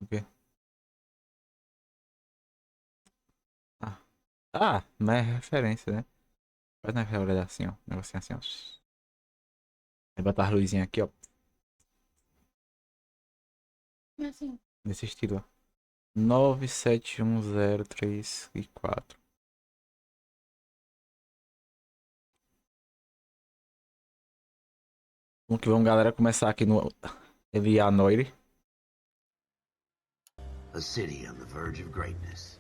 O quê? Ah. Ah, mas é referência, né? Faz na hora assim, ó. Negocinho assim, ó. Vai botar a luzinha aqui, ó. Assim. Nesse estilo, ó. 97103 e 4. Vamos que vamos, galera. Começar aqui no Noire. A city on the verge of greatness.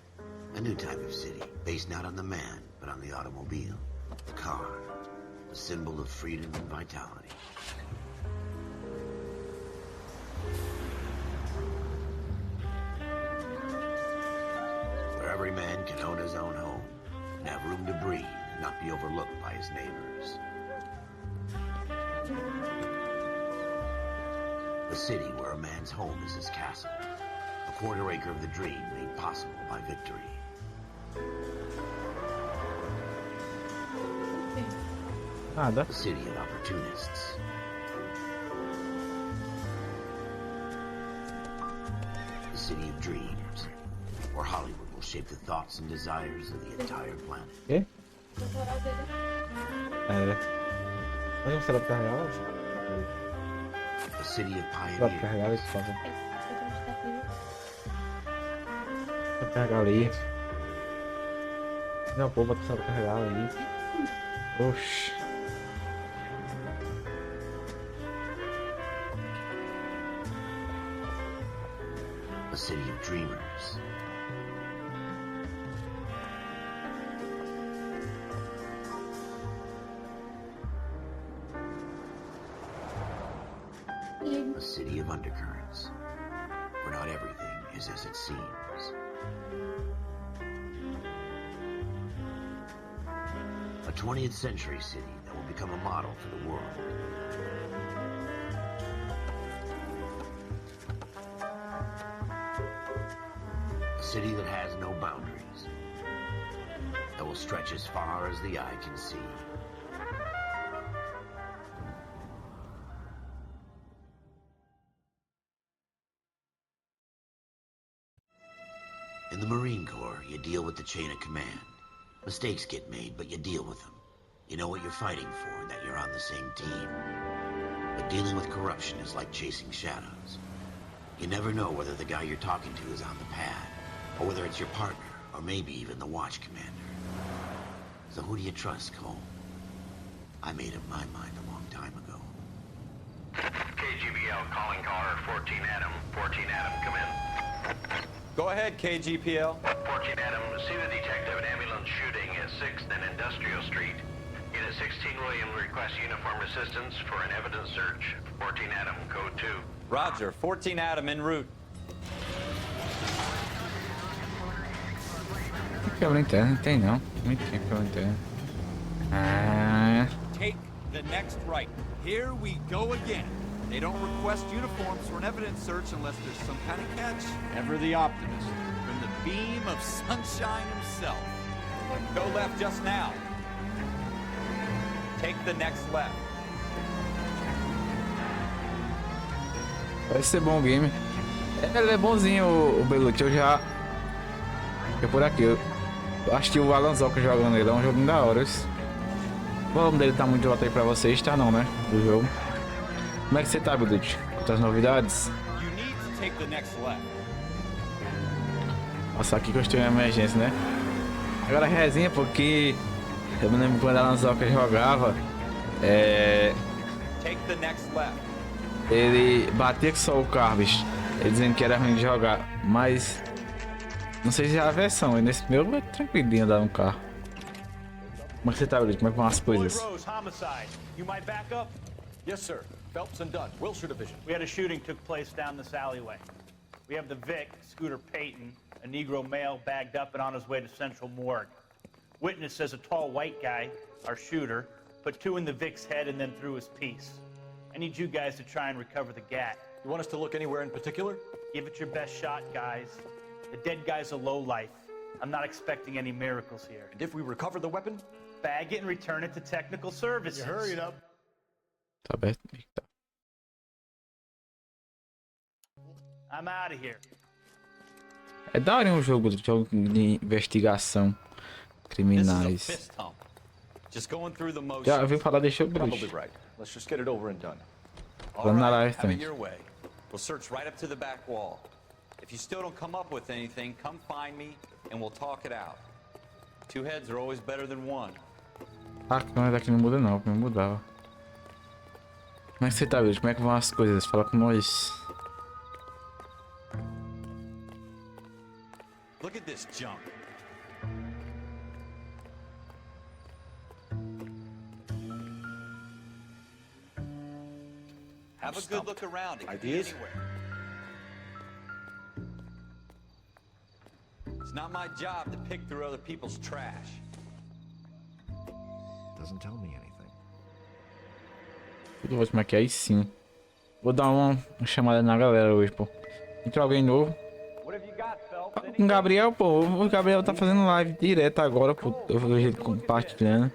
A new type of city, based not on the man, but on the automobile. The car. A symbol of freedom and vitality. Where every man can own his own home, and have room to breathe, and not be overlooked by his neighbors. A city where a man's home is his castle. A quarter acre of the dream made possible by victory. Nada. A city of opportunists. A city of dreams, where Hollywood will shape the thoughts and desires of the entire planet. Quê? É. Mas você vai carregar ela? A city of Pode carregar ali, pioneers. por favor. Vai carregar ali. Não, pô, bota só pra carregar ali. Oxi. A city of dreamers. A city of undercurrents, where not everything is as it seems. A 20th century city that will become a model for the world. A city that has no boundaries, that will stretch as far as the eye can see. In the Marine Corps, you deal with the chain of command. Mistakes get made, but you deal with them. You know what you're fighting for, and that you're on the same team. But dealing with corruption is like chasing shadows. You never know whether the guy you're talking to is on the pad, or whether it's your partner, or maybe even the watch commander. So who do you trust, Cole? I made up my mind a long time ago. KGBL calling caller 14 Adam. 14 Adam, come in. Go ahead, KGPL. 14 Adam, see the detective, an ambulance shooting at 6th and Industrial Street. Unit 16 William requests uniform assistance for an evidence search. 14 Adam, code 2. Roger, 14 Adam en route. Quebra interna, não tem não. Muito tempo quebra interna. Ah. Take the next right. Here we go again. They don't request uniforms for an evidence search unless there's some kind of catch. Ever the optimist. From the beam of sunshine himself. Go left just now. Take the next left. Vai ser bom o game. Ele é bonzinho, o Belucci. Eu já. Eu por aqui. Eu assisti o Alan Zoca jogando ele. É um joguinho da hora. Isso. O volume dele tá muito alto aí pra vocês, tá não, né? Do jogo. Como é que você tá, Belucci? Quantas novidades? You need to take the next left. Nossa, aqui que eu estou em emergência, né? Agora resenha, porque eu me lembro quando a Alan Zoca jogava. Take the next left. Ele batia com só o carro, bicho. Ele dizendo que era ruim de jogar, mas não sei se é a versão. E nesse meu é tranquilinho dar um carro. Como é que você tá, Belucci? Como é que vão as coisas? Rose, homicide. You might back up? Yes, sir. Phelps and Dunn, Wilshire Division. We had a shooting took place down this alleyway. We have the Vic, Scooter Payton, a Negro male bagged up and on his way to Central Morgue. Witness says a tall white guy, our shooter, put 2 in the Vic's head and then threw his piece. I need you guys to try and recover the gat. You want us to look anywhere in particular? Give it your best shot, guys. The dead guy's a lowlife. I'm not expecting any miracles here. And if we recover the weapon? Bag it and return it to technical services. You hurry up. Tá aberto? Eita. I'm out of here. É da hora um jogo de investigação This is a criminais. fist hump. Just going through the motions. Já ouviu falar deixa o Probably bruxo. right. Let's just get it over and done. All Vamos na right, live, have it gente. your way. We'll search right up to the back wall. If you still don't come up with anything, come find me and we'll talk it out. Two heads are always better than one. Ah, a câmera daqui não muda não, não mudava. Como é que você tá, Bruxo? Como é que vão as coisas? Fala com nós. Look at this junk. Have a good look around. It could be Ideas? anywhere. It's not my job to pick through other people's trash. Doesn't tell me anything. Tudo ótimo aqui, aí sim. Vou dar uma chamada na galera hoje, pô. Entrou alguém novo. What have you got, Phelps? Fala com o Gabriel, pô. O Gabriel tá fazendo live direto agora, pô. Eu vejo ele compartilhando.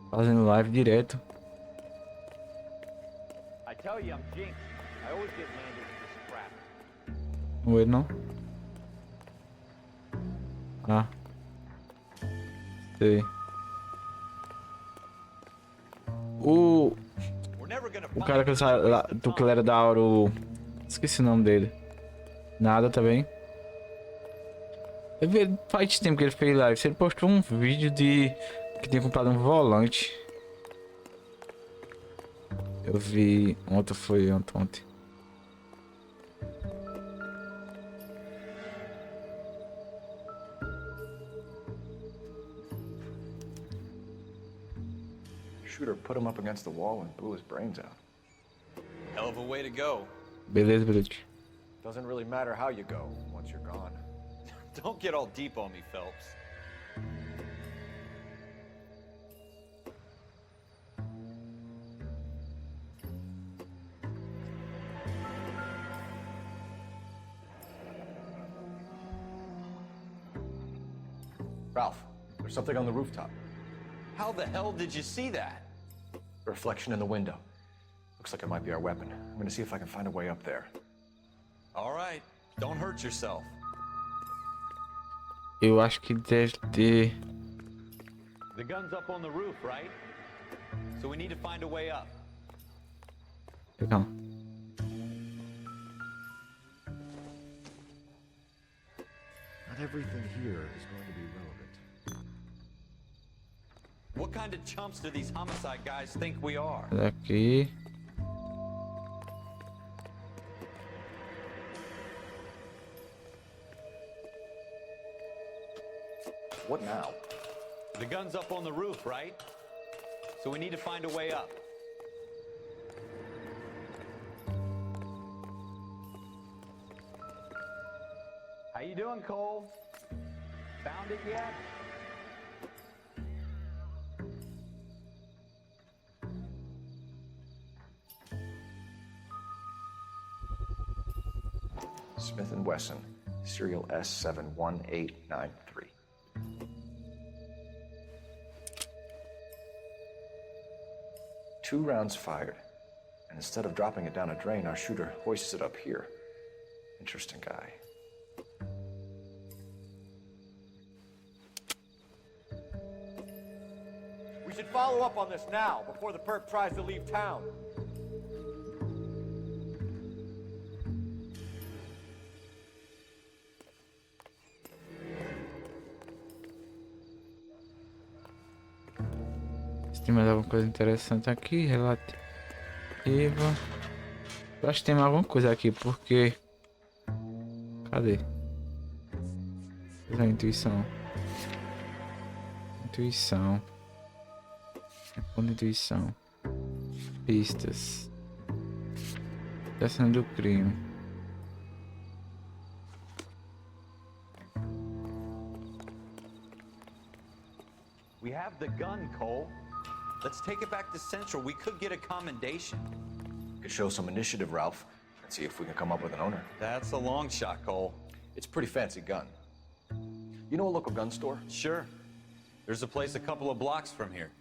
Fazendo live direto. I tell you, I'm jinxed. I always get landed with this crap. Não ele não? Ah. Sei. We're never gonna O cara que eu sa- lá, do que ele era da hora, o... Esqueci o nome dele. Nada também. Eu vi, faz tempo que ele fez live. Ele postou um vídeo de... Que tinha comprado um volante. Eu vi... Ontem foi ontem. Shooter put him up against the wall and blew his brains out. Hell of a way to go. Beleza, beleza. Doesn't really matter how you go once you're gone. Don't get all deep on me, Phelps. Ralph, there's something on the rooftop. How the hell did you see that? A reflection in the window. Looks like it might be our weapon. I'm gonna see if I can find a way up there. All right, don't hurt yourself. Eu acho que deve ter... The gun's up on the roof, right? So we need to find a way up. Calma. Not everything here is going to be relevant. What kind of chumps do these homicide guys think we are? Daqui. What now? The gun's up on the roof, right? So we need to find a way up. How you doing, Cole? Found it yet? Smith & Wesson, serial S71893. 2 rounds fired. And instead of dropping it down a drain, our shooter hoists it up here. Interesting guy. We should follow up on this now, before the perp tries to leave town. Se tem mais alguma coisa interessante aqui, relativa. Eu acho que tem mais alguma coisa aqui, porque... Cadê? A intuição. Intuição. Ponto de intuição. Pistas. Tá sendo do crime. We have the gun, Cole. Let's take it back to Central. We could get a commendation. Could show some initiative, Ralph, and see if we can come up with an owner. That's a long shot, Cole. It's a pretty fancy gun. You know a local gun store? Sure. There's a place a couple of blocks from here.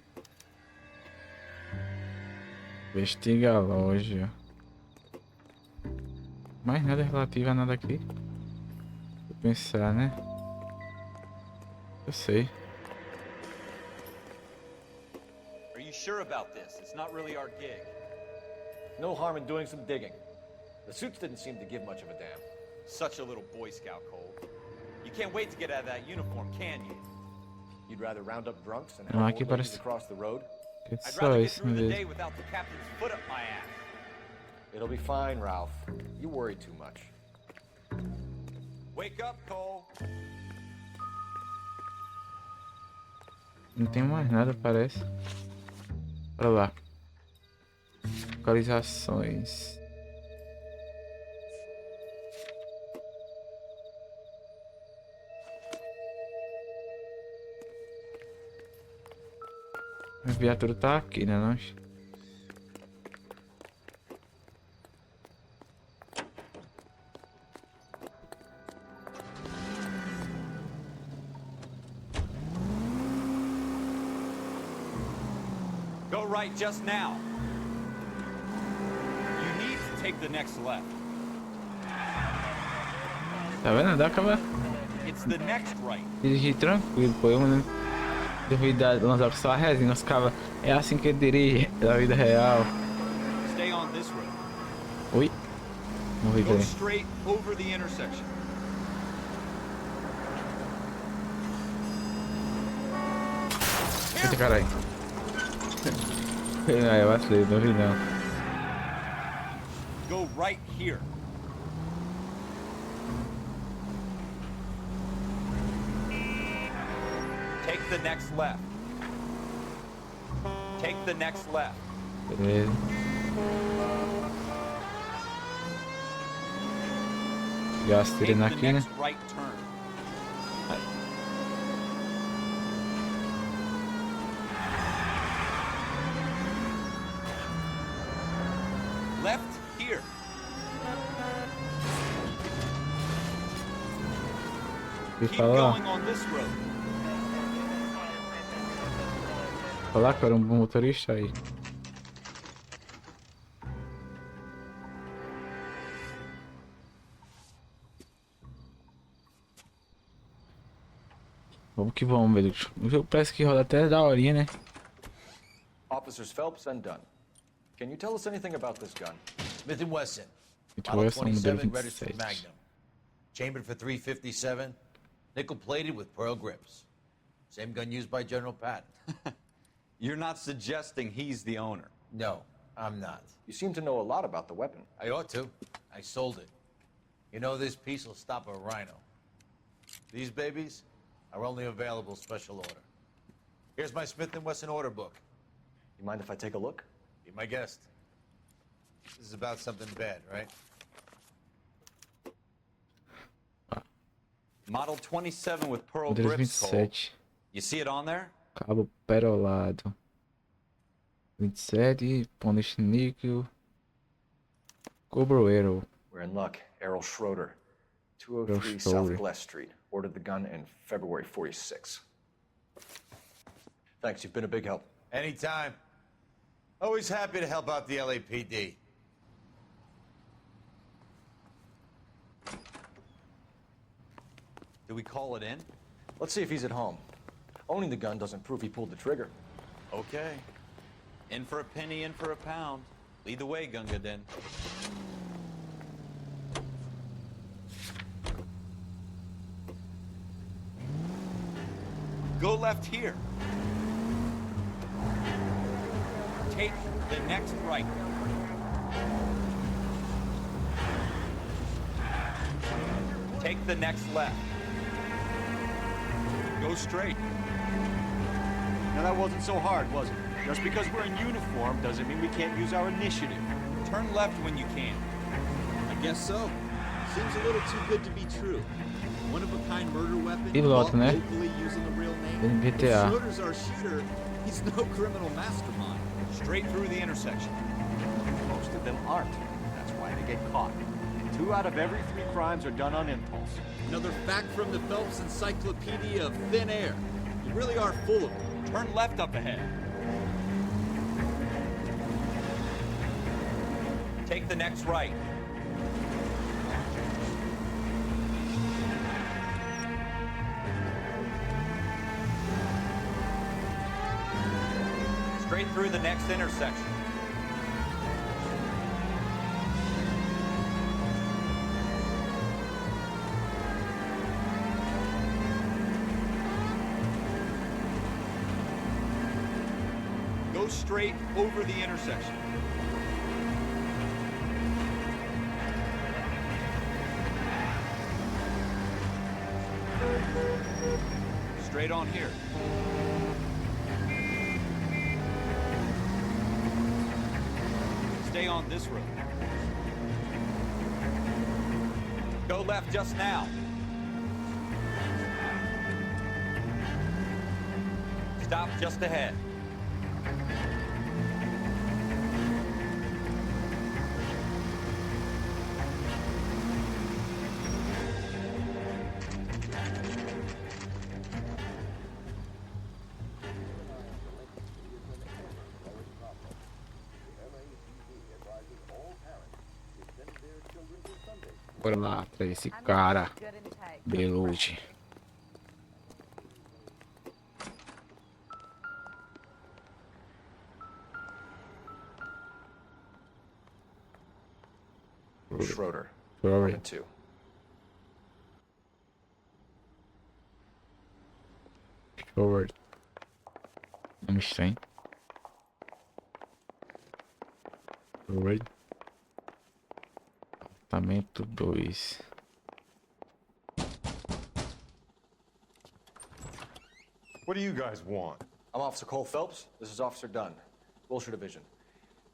Investiga a loja. Mais nada relativo a nada aqui. Vou pensar, né? Eu sei. Are you sure about this? It's not really our gig. No harm in doing some digging. The suits didn't seem to give much of a damn. Such a little Boy Scout, Cole. You can't wait to get out of that uniform, can you? You'd rather round up drunks and Não, help aqui old ladies parece across the road? que é I'd só rather get esse through the mesmo. day without the captain's foot up my ass. It'll be fine, Ralph. You worry too much. Wake up, Cole. Não tem mais nada, parece. Bora lá. Localizações. A viatura tá aqui, né? Não? Go right just now. You need to take the next left. Tá vendo? Dá pra It's the next right. dirigir tranquilo, pô. Eu não duvido lançar só a resinha. Os caras. É assim que ele dirige na vida real. Stay on this road. Oi? Morri Go também. straight over the intersection. Eita caralho. Ah, eu vacilei, não vi não. Go right here. Take the next left. Take the next left. Beleza. Já Take atirando the aqui, né? next right turn. Left here. E Keep falar, going on this road. falar que eu era um bom motorista aí. Vamos que vamos, velho. O jogo parece que roda até da horinha, né? Officers Phelps and Dunn. Can you tell us anything about this gun? Smith & Wesson. Muito Model essa, modelo 27, registered 27. Magnum. Chambered for 357. Nickel plated with pearl grips. Same gun used by General Patton. You're not suggesting he's the owner. No, I'm not. You seem to know a lot about the weapon. I ought to. I sold it. You know, this piece will stop a rhino. These babies are only available special order. Here's my Smith & Wesson order book. You mind if I take a look? Be my guest. This is about something bad, right? Model 27 with pearl Modelo grips, Cole. 27. You see it on there? Cabo perolado. 27. Ponish níquel. Cobro Arrow. We're in luck. Errol Schroeder, 203 Errol South Schroeder. Glass Street. Ordered the gun in February 46. Thanks, you've been a big help. Anytime. Always happy to help out the LAPD. Do we call it in? Let's see if he's at home. Owning the gun doesn't prove he pulled the trigger. Okay. In for a penny, in for a pound. Lead the way, Gunga Din. Go left here. Take the next right. Take the next left. Go straight. Now that wasn't so hard, was it? Just because we're in uniform doesn't mean we can't use our initiative. Turn left when you can. I guess so. Seems a little too good to be true. One-of-a-kind murder weapon, Piloto, bought né? locally using the real name. Tem If GTA. Schroeder's our shooter, he's no criminal mastermind. Straight through the intersection. Most of them aren't. That's why they get caught. 2 out of every 3 crimes are done on impulse. Another fact from the Phelps Encyclopedia of Thin Air. You really are full of it. Turn left up ahead. Take the next right. straight through the next intersection. Go straight over the intersection. Straight on here. Stay on this road. Go left just now. Stop just ahead. Bora lá, atrás desse cara. Belucci. Schroeder. Schroeder. 1 and 2. Forward. Nome estranho. Forward. Apartamento 2. What do you guys want? I'm Officer Cole Phelps. This is Officer Dunn, Wilshire Division.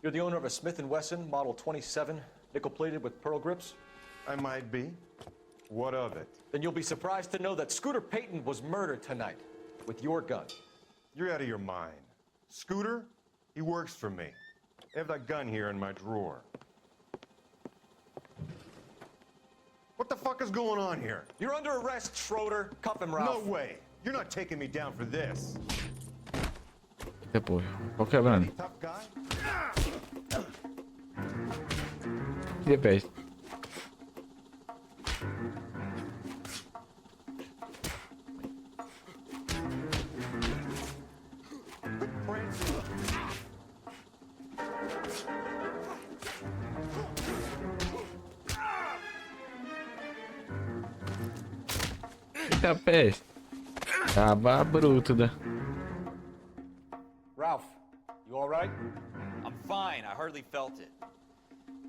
You're the owner of a Smith & Wesson Model 27, nickel-plated with pearl grips? I might be. What of it? Then you'll be surprised to know that Scooter Payton was murdered tonight with your gun. You're out of your mind. Scooter? He works for me. I have that gun here in my drawer. What the fuck is going on here? You're under arrest, Schroeder. Cuff him, Ralph. No way. You're not taking me down for this. Eita porra. Qual quebrando? Tough guy? Que pé. Eita pé. Tava bruto, né? Ralph, you all right? I'm fine. I hardly felt it.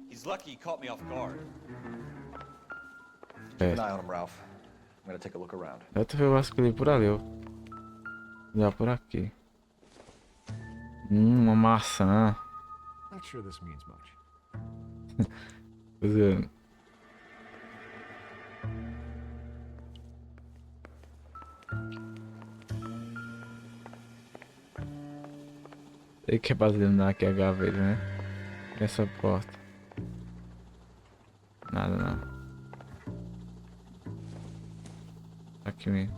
He's lucky he caught me off guard. Keep an eye on him, Ralph. I'm gonna take a look around. Já tu viu vasculhei por ali, ó. Já por aqui. Uma maçã. Not sure this means much. Usando. Tem que rapaziada aqui a gaveta, né? Essa porta. Nada não. Aqui mesmo.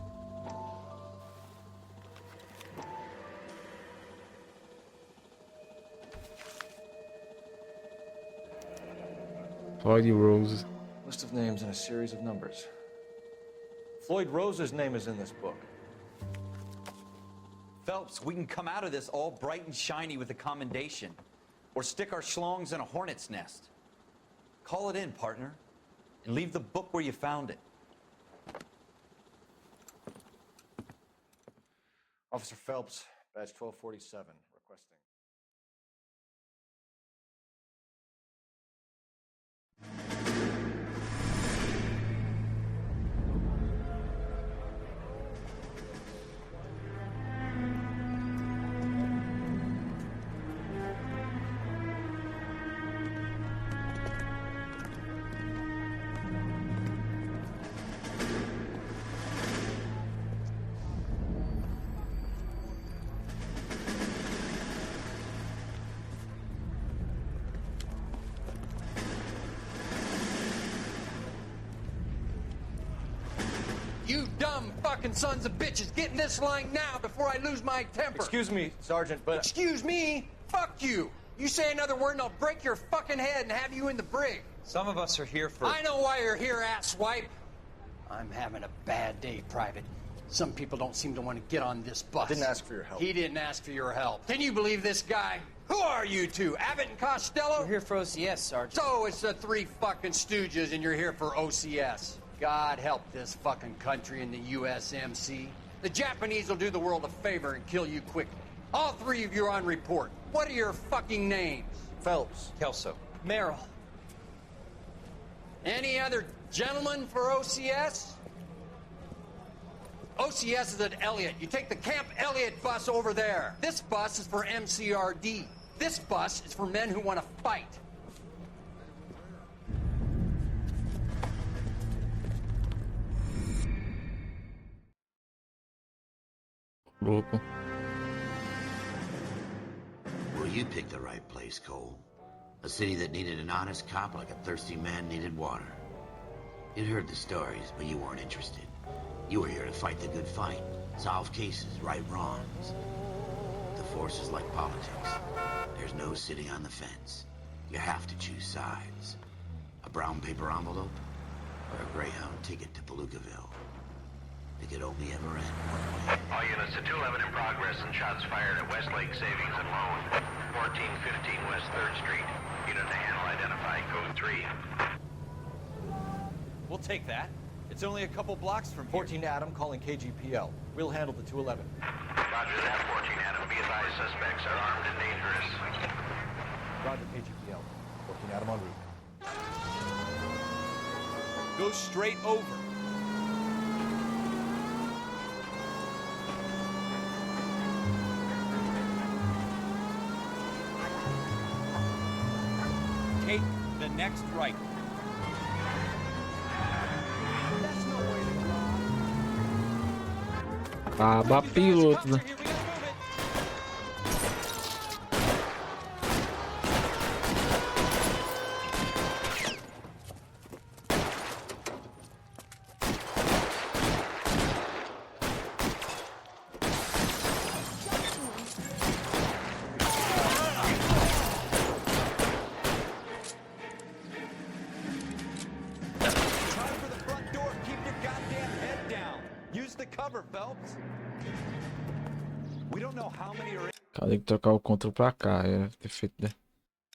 Floyd Rose. List of names and a series of numbers. Floyd Rose's name is in this book. Phelps, we can come out of this all bright and shiny with a commendation. Or stick our schlongs in a hornet's nest. Call it in, partner. And leave the book where you found it. Officer Phelps, badge 1247, requesting. You dumb fucking sons of bitches, get in this line now before I lose my temper. Excuse me, Sergeant, but... Excuse me? Fuck you. You say another word and I'll break your fucking head and have you in the brig. Some of us are here for... I know why you're here, asswipe. I'm having a bad day, Private. Some people don't seem to want to get on this bus. Didn't ask for your help. He didn't ask for your help. Can you believe this guy? Who are you two? Abbott and Costello? We're here for OCS, Sergeant. So it's the three fucking stooges and you're here for OCS. God help this fucking country and the USMC. The Japanese will do the world a favor and kill you quickly. All three of you are on report. What are your fucking names? Phelps. Kelso. Merrill. Any other gentlemen for OCS? OCS is at Elliott. You take the Camp Elliott bus over there. This bus is for MCRD. This bus is for men who want to fight. Louco. Well, you picked the right place, Cole. A city that needed an honest cop like a thirsty man needed water. You'd heard the stories, but you weren't interested. You were here to fight the good fight, solve cases, right wrongs. The force is like politics. There's no sitting on the fence. You have to choose sides. A brown paper envelope or a Greyhound ticket to Palookaville. It could only ever end one way. All units to 211 in progress and shots fired at Westlake Savings and Loan, 1415 West 3rd Street. Unit to handle identify code 3. We'll take that. It's only a couple blocks from here. 14 Adam calling KGPL. We'll handle the 211. Roger that, 14 Adam. Be advised, suspects are armed and dangerous. Roger, KGPL. 14 Adam en route. Go straight over. Take the next right. Acaba piloto. Cara, tem que trocar o controle pra cá. Deve ter feito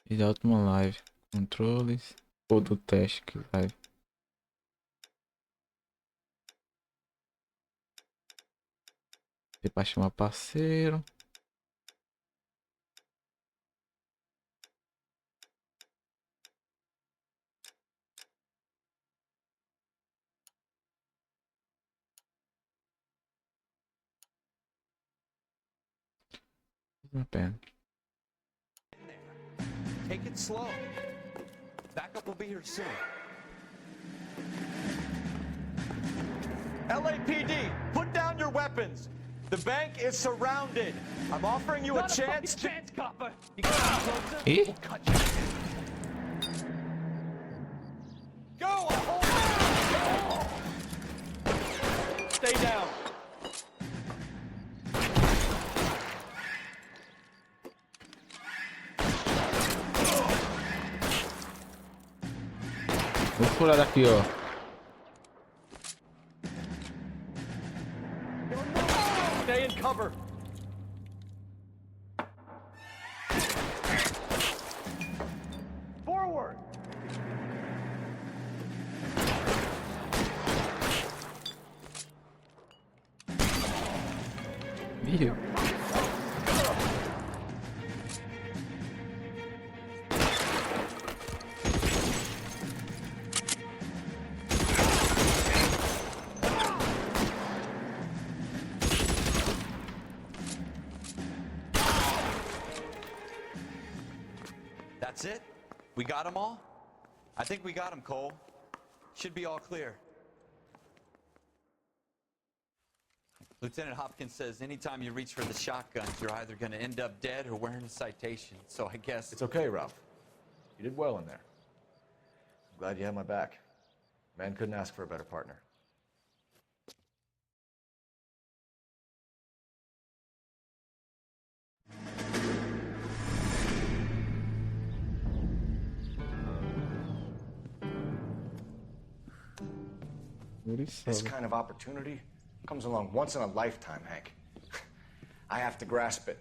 desde a última live. Controles. Ou do teste que live. Tem pra chamar parceiro. Uma pena. Take it slow. Backup will be here soon. LAPD, put down your weapons. The bank is surrounded. I'm offering you a chance to... copper. E? Go! Stay down. Vou furar daqui, ó. Stay in cover. Forward. Viu? That's it? We got them all? I think we got them, Cole. Should be all clear. Lieutenant Hopkins says anytime you reach for the shotguns, you're either going to end up dead or wearing a citation. So I guess... It's okay, Ralph. You did well in there. I'm glad you had my back. Man couldn't ask for a better partner. This kind of opportunity Comes along once in a lifetime, Hank. I have to grasp it.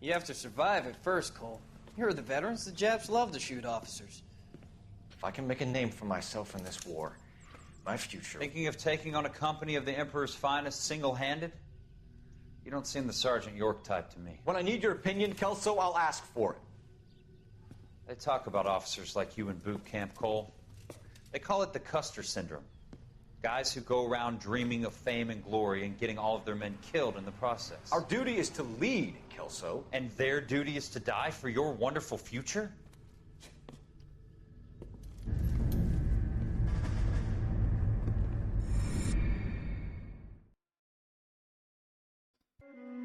You have to survive it first, Cole. Here are the veterans. The Japs love to shoot officers. If I can make a name for myself in this war, my future... Thinking of taking on a company of the Emperor's finest single-handed? You don't seem the Sergeant York type to me. When I need your opinion, Kelso, I'll ask for it. They talk about officers like you in boot camp, Cole. They call it the Custer syndrome. Guys who go around dreaming of fame and glory and getting all of their men killed in the process. Our duty is to lead, Kelso. And their duty is to die for your wonderful future?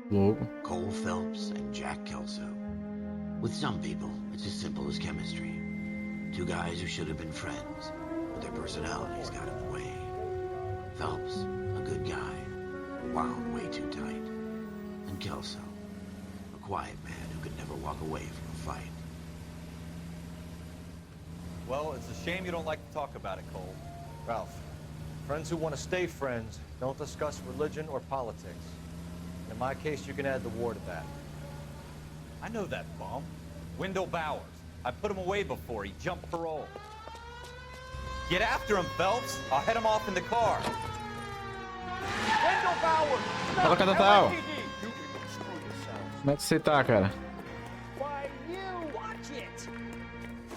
Logo. Cole Phelps and Jack Kelso. With some people, it's as simple as chemistry. Two guys who should have been friends, but their personalities got in the way. Phelps, a good guy, wound way too tight. And Kelso, a quiet man who could never walk away from a fight. Well, it's a shame you don't like to talk about it, Cole. Ralph, friends who want to stay friends don't discuss religion or politics. In my case, you can add the war to that. I know that bum. Wendell Bowers. I put him away before. He jumped parole. Get after him, Phelps. I'll head him off in the car. Wendell Bowers! Fala, Catatal. Como é que você tá, cara?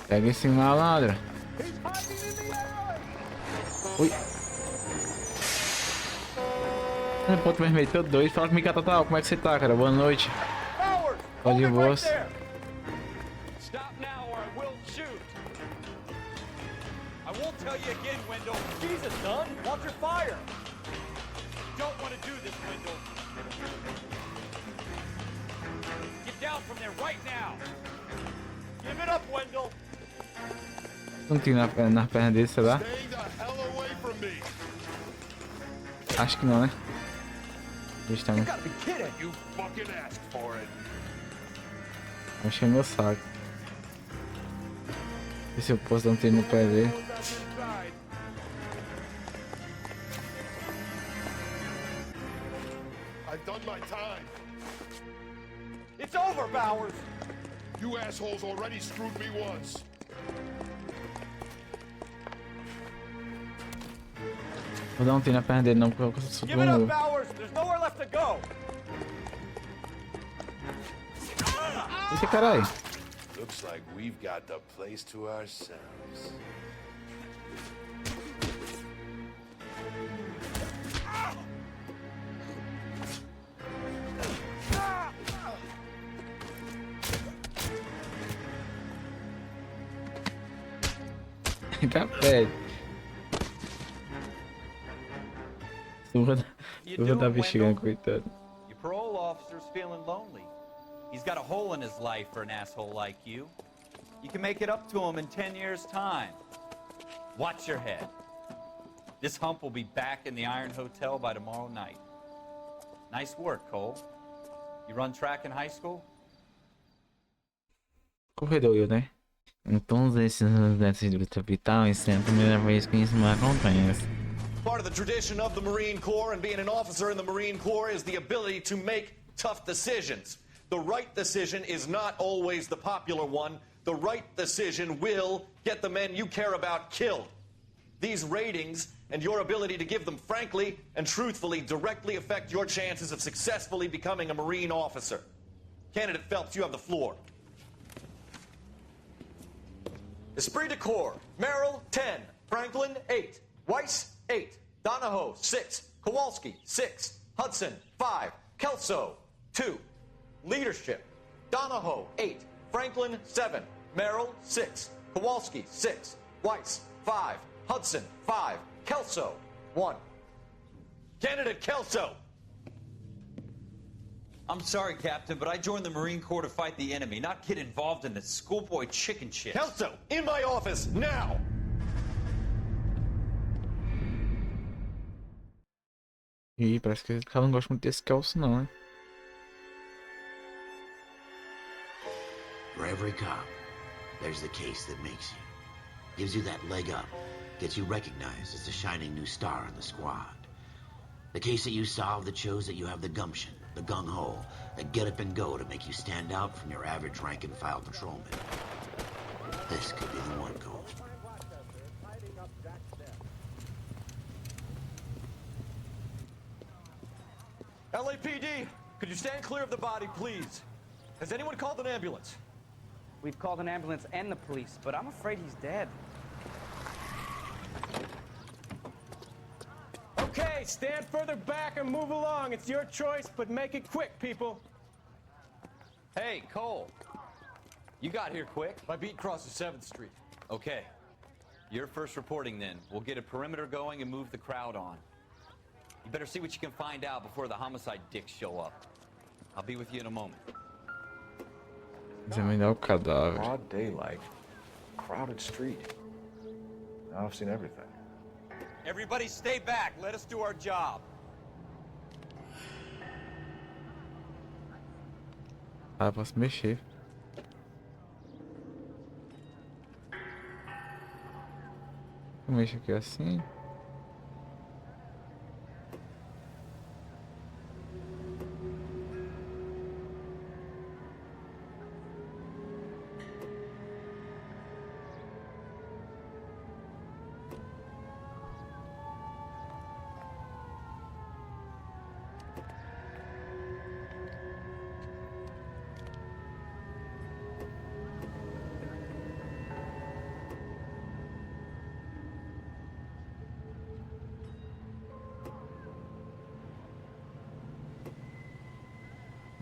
Pega esse malandro. Ui. Ponto vermelho, tô doido. Fala comigo, Catatal. Como é que você tá, cara? Boa noite. Tá de boa. Tell you again, Wendell. Jesus, son, watch your fire. Don't want to do this, Wendell. Get down from there right now. Give it up, Wendell. Não tem na perna dele, sei lá. Acho que não, né? Justamente. Achei meu saco. Ver se eu posso dar um tiro no pé dele. I've done my time. It's over, Bowers. You assholes already screwed me once. Vou dar um tiro na perna dele, não, porque eu sou Give it up, novo. Bowers. There's nowhere left to go. Esse caralho. Looks like we've got the place to ourselves. Tá pé. Surra da bexiga, coitado. Your parole officer's feeling lonely. He's got a hole in his life for an asshole like you. You can make it up to him in 10 years' time. Watch your head. This hump will be back in the Iron Hotel by tomorrow night. Nice work, Cole. You run track in high school? Corredor eu, né? Em todos esses anos de luta vital, isso é a primeira vez que isso me acontece. Part of the tradition of the Marine Corps and being an officer in the Marine Corps is the ability to make tough decisions. The right decision is not always the popular one. The right decision will get the men you care about killed. These ratings and your ability to give them frankly and truthfully directly affect your chances of successfully becoming a Marine officer. Candidate Phelps, you have the floor. Esprit de Corps, Merrill, 10. Franklin, 8. Weiss, 8. Donahoe, 6. Kowalski, 6. Hudson, 5. Kelso, 2. Leadership, Donahoe, 8. Franklin, 7. Merrill, 6. Kowalski, 6. Weiss, 5. Hudson, 5. Kelso, 1. Candidate Kelso! I'm sorry, Captain, but I joined the Marine Corps to fight the enemy, not get involved in this schoolboy chicken shit. Kelso, in my office, now! Ih, parece que o cara não gosta muito desse calço não, né? For every cop, there's the case that makes you. Gives you that leg up. Gets you recognized as the shining new star in the squad. The case that you solved that shows that you have the gumption, the gung-ho, the get up and go to make you stand out from your average rank-and-file patrolman. This could be the one, Cole. LAPD, could you stand clear of the body, please? Has anyone called an ambulance? We've called an ambulance and the police, but I'm afraid he's dead. Okay, stand further back and move along. It's your choice, but make it quick, people. Hey, Cole. You got here quick. My beat crosses 7th Street. Okay. You're first reporting then. We'll get a perimeter going and move the crowd on. You better see what you can find out before the homicide dicks show up. I'll be with you in a moment. Examinar o cadáver. Broad daylight. Crowded street. Now I've seen everything. Everybody stay back. Let us do our job. Ah, posso mexer. Eu mexo aqui assim.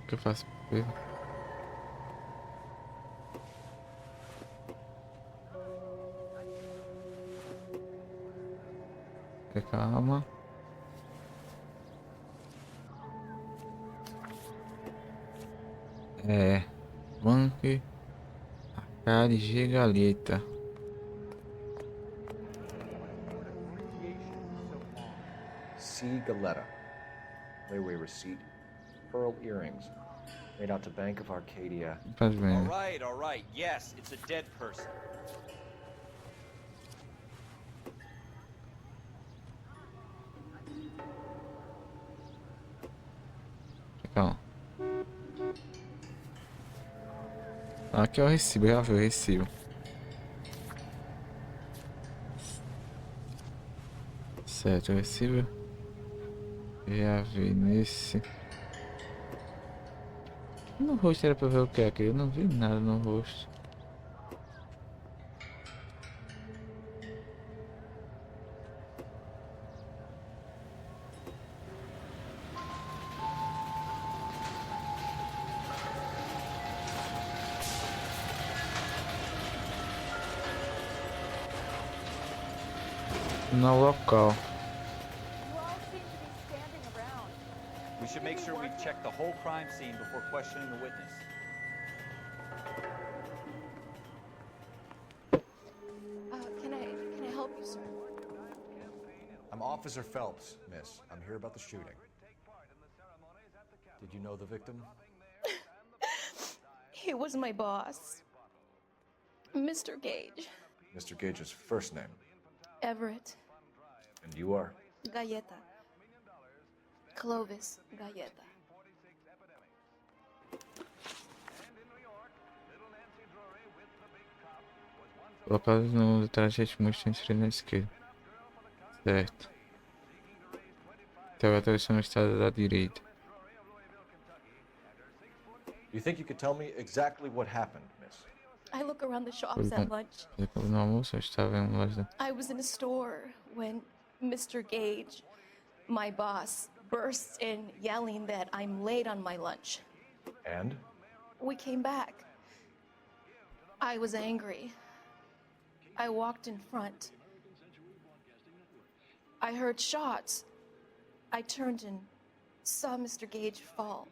O que eu faço? Calma. Banque. Arcade Gigalita. C. Galetta. Layaway receipt. Pearl earrings. Made out to Bank of Arcadia. Faz bem. All right. Yes, it's a dead person. Calma. Aqui é o recibo, já vi o recibo. Certo, o recibo. Já vi nesse. No rosto era pra ver o que é aqui, eu não vi nada no rosto. No local. We should make sure we check the whole crime scene before questioning the witness. Can I help you, sir? I'm Officer Phelps, miss. I'm here about the shooting. Did you know the victim? He was my boss, Mr. Gage. Mr. Gage's first name. Everett. And you are? Galleta. Clovis Galleta. Colocado no trajeto mostrante na esquerda. Certo. Interrogatório no estado da direita. You think you could tell me exactly what happened, miss? I look around the shops at lunch. No almoço, eu estava em uma loja. I was in a store when Mr. Gage, my boss, bursts in yelling that I'm late on my lunch. And? We came back. I was angry. I walked in front. I heard shots. I turned and saw Mr. Gage fall.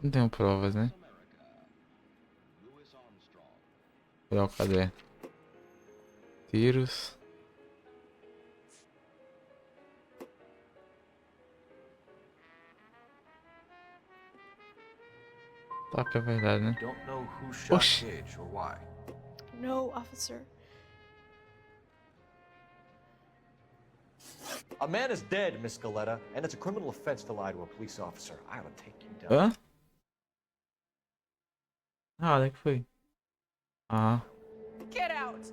Não tenho provas, né? Olha, cadê? Tiros. Tá, que é verdade, né? Don't know who shot Oxi. Gage or why. No, officer. A man is dead, Miss Galetta, and it's a criminal offense to lie to a police officer. I ought to take you down. Hã? Ah, onde é que foi? Ah. Get out!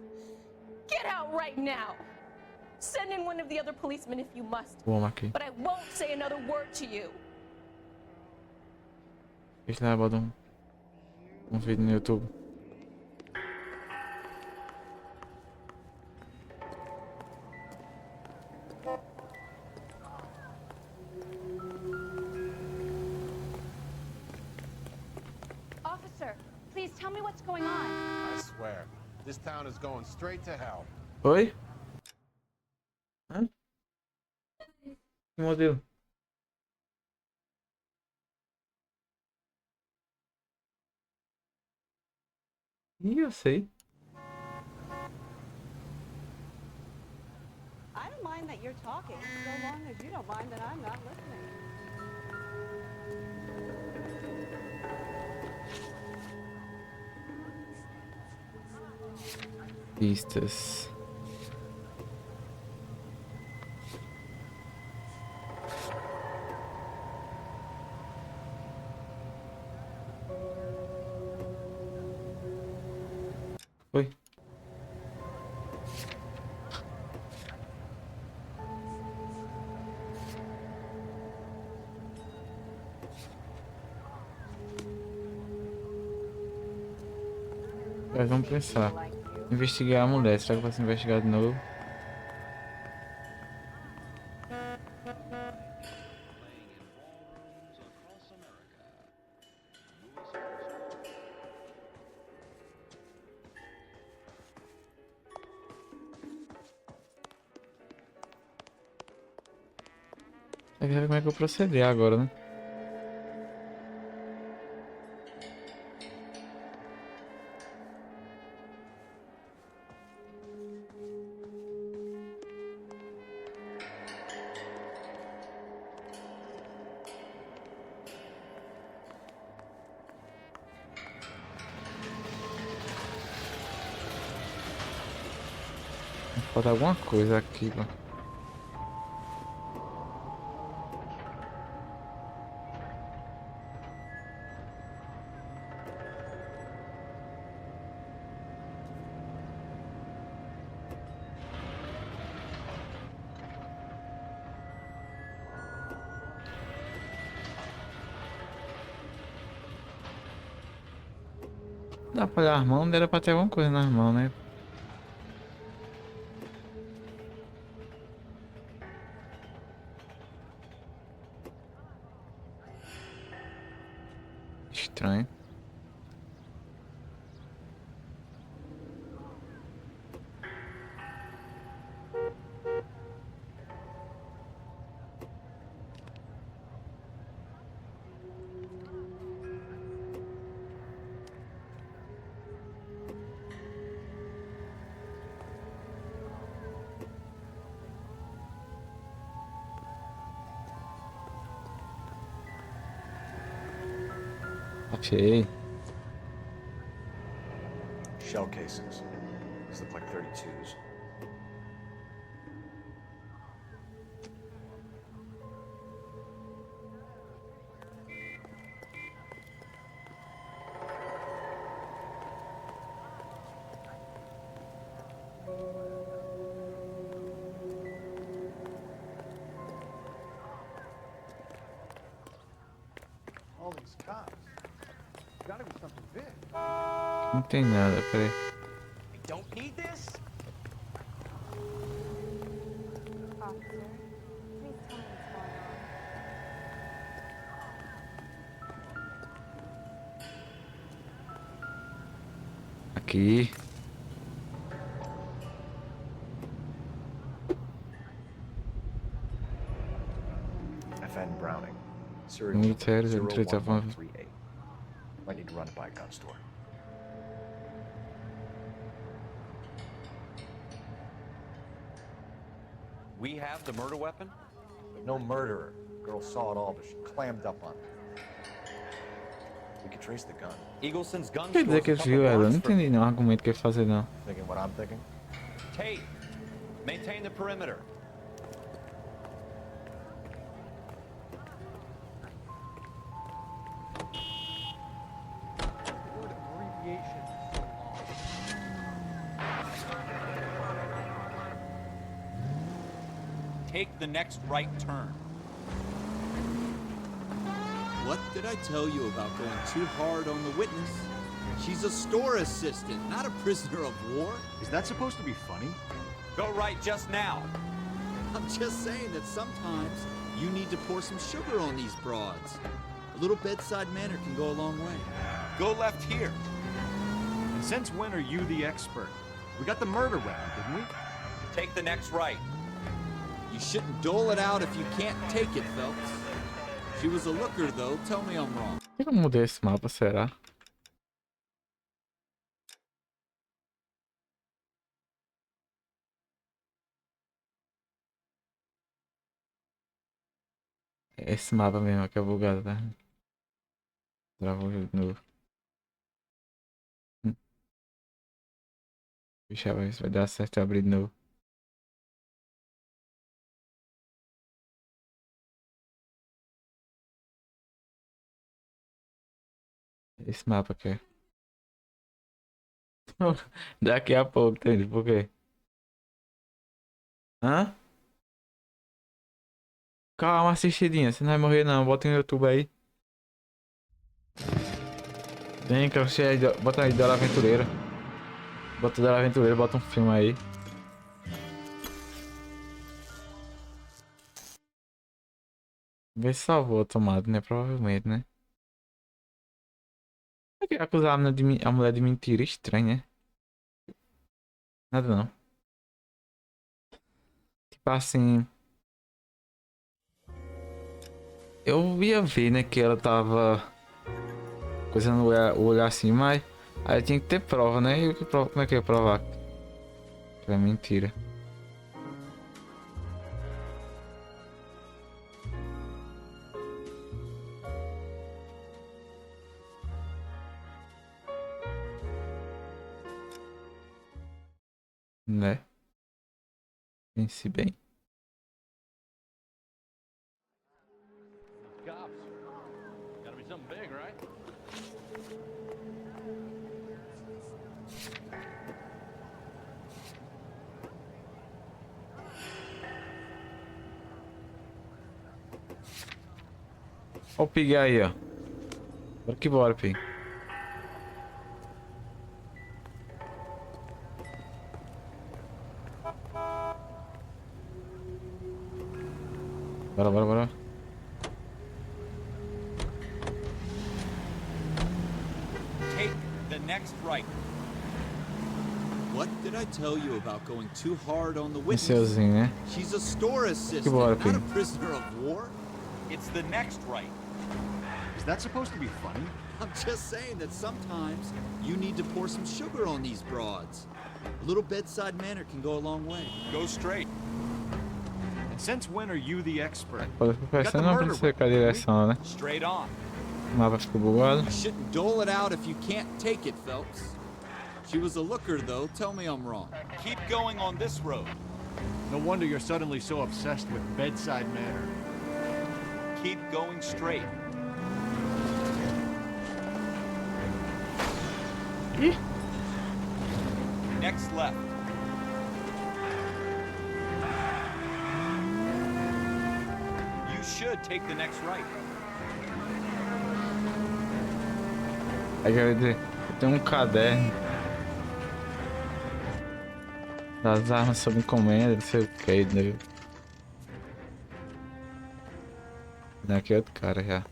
Get out right now! Send in one of the other policemen if you must. Vamos aqui. But I won't say another word to you. Deixa eu botar um vídeo no YouTube. Officer, please tell me what's going on. I swear, this town is going straight to hell. Oi? Hã? Que modelo? Ih, eu sei. I don't mind that you're talking, so long as you don't mind that I'm not listening. Pistas. Oi. Mas vamos pensar. Investigar a mulher. Será que vai ser investigado de novo? Tem que ver como é que eu proceder agora, né? Falta alguma coisa aqui, pô. Dá pra olhar as mãos, não era pra ter alguma coisa nas mãos, né? Estranho. Achei. Shell cases. These look like 32s. All these cops. Gotta be something big. Não tem nada, peraí. I don't need this? Officer, please tell me what's going on. Aqui. FN Browning. Serial Militares, number entre 01138. Might need to run it by a gun store. We have the murder weapon? But no murderer. Girl saw it all, but she clammed up on it. We We could trace the gun. Eagleson's gun Quer dizer store's que a eles couple viram ela? Eu blocks não from entendi nenhum argumento que ele fazer, não. Thinking what I'm thinking? Tate, maintain the perimeter. Take the next right turn. What did I tell you about going too hard on the witness? She's a store assistant, not a prisoner of war. Is that supposed to be funny? Go right just now. I'm just saying that sometimes you need to pour some sugar on these broads. A little bedside manner can go a long way. Go left here. And since when are you the expert? We got the murder weapon, didn't we? Take the next right. You shouldn't dole it out if you can't take it, Phelps. She was a looker, though. Tell me I'm wrong. Por que eu mudei esse mapa, será? Esse mapa mesmo que é bugado, tá? Travou o jogo de novo. Deixa eu ver se vai dar certo abrir de novo. Esse mapa aqui. Daqui a pouco, entende? Por quê? Hã? Calma, assistidinha. Você não vai morrer não. Bota no YouTube aí. Vem, que você bota aí Dora Aventureira. Bota Dora Aventureira, bota um filme aí. Vê se salvou a tomada, né? Provavelmente, né? Por que acusar a mulher de mentira? Estranho, né? Nada não. Tipo assim. Eu ia ver, né? Que ela tava coisando o olhar assim, mas aí tinha que ter prova, né? E como é que eu ia provar? Que é mentira. Né? Pense bem. Cops. Gotta be something big, right? Ó o Pig aí, ó. Bora que bora, Pig. Bora, bora, bora. Take the next right. What did I tell you about going too hard on the witness? Seuzinho, né? She's a store assistant, Que bora, not Pig. a prisoner of war. It's the next right. Is that supposed to be funny? I'm just saying that sometimes you need to pour some sugar on these broads. A little bedside manner can go a long way. Go straight. And since when are you the expert? Pode ficar pensando não precisa ficar a direção, né? Straight on. O mapa ficou bugado. You shouldn't dole it out if you can't take it, Phelps. She was a looker, though. Tell me I'm wrong. Keep going on this road. No wonder you're suddenly so obsessed with bedside manner. Keep going straight. Next left. You should take the next right. Aí quer dizer, eu tenho um caderno das armas sob encomenda, não sei o que, né? Daqui é outro cara já.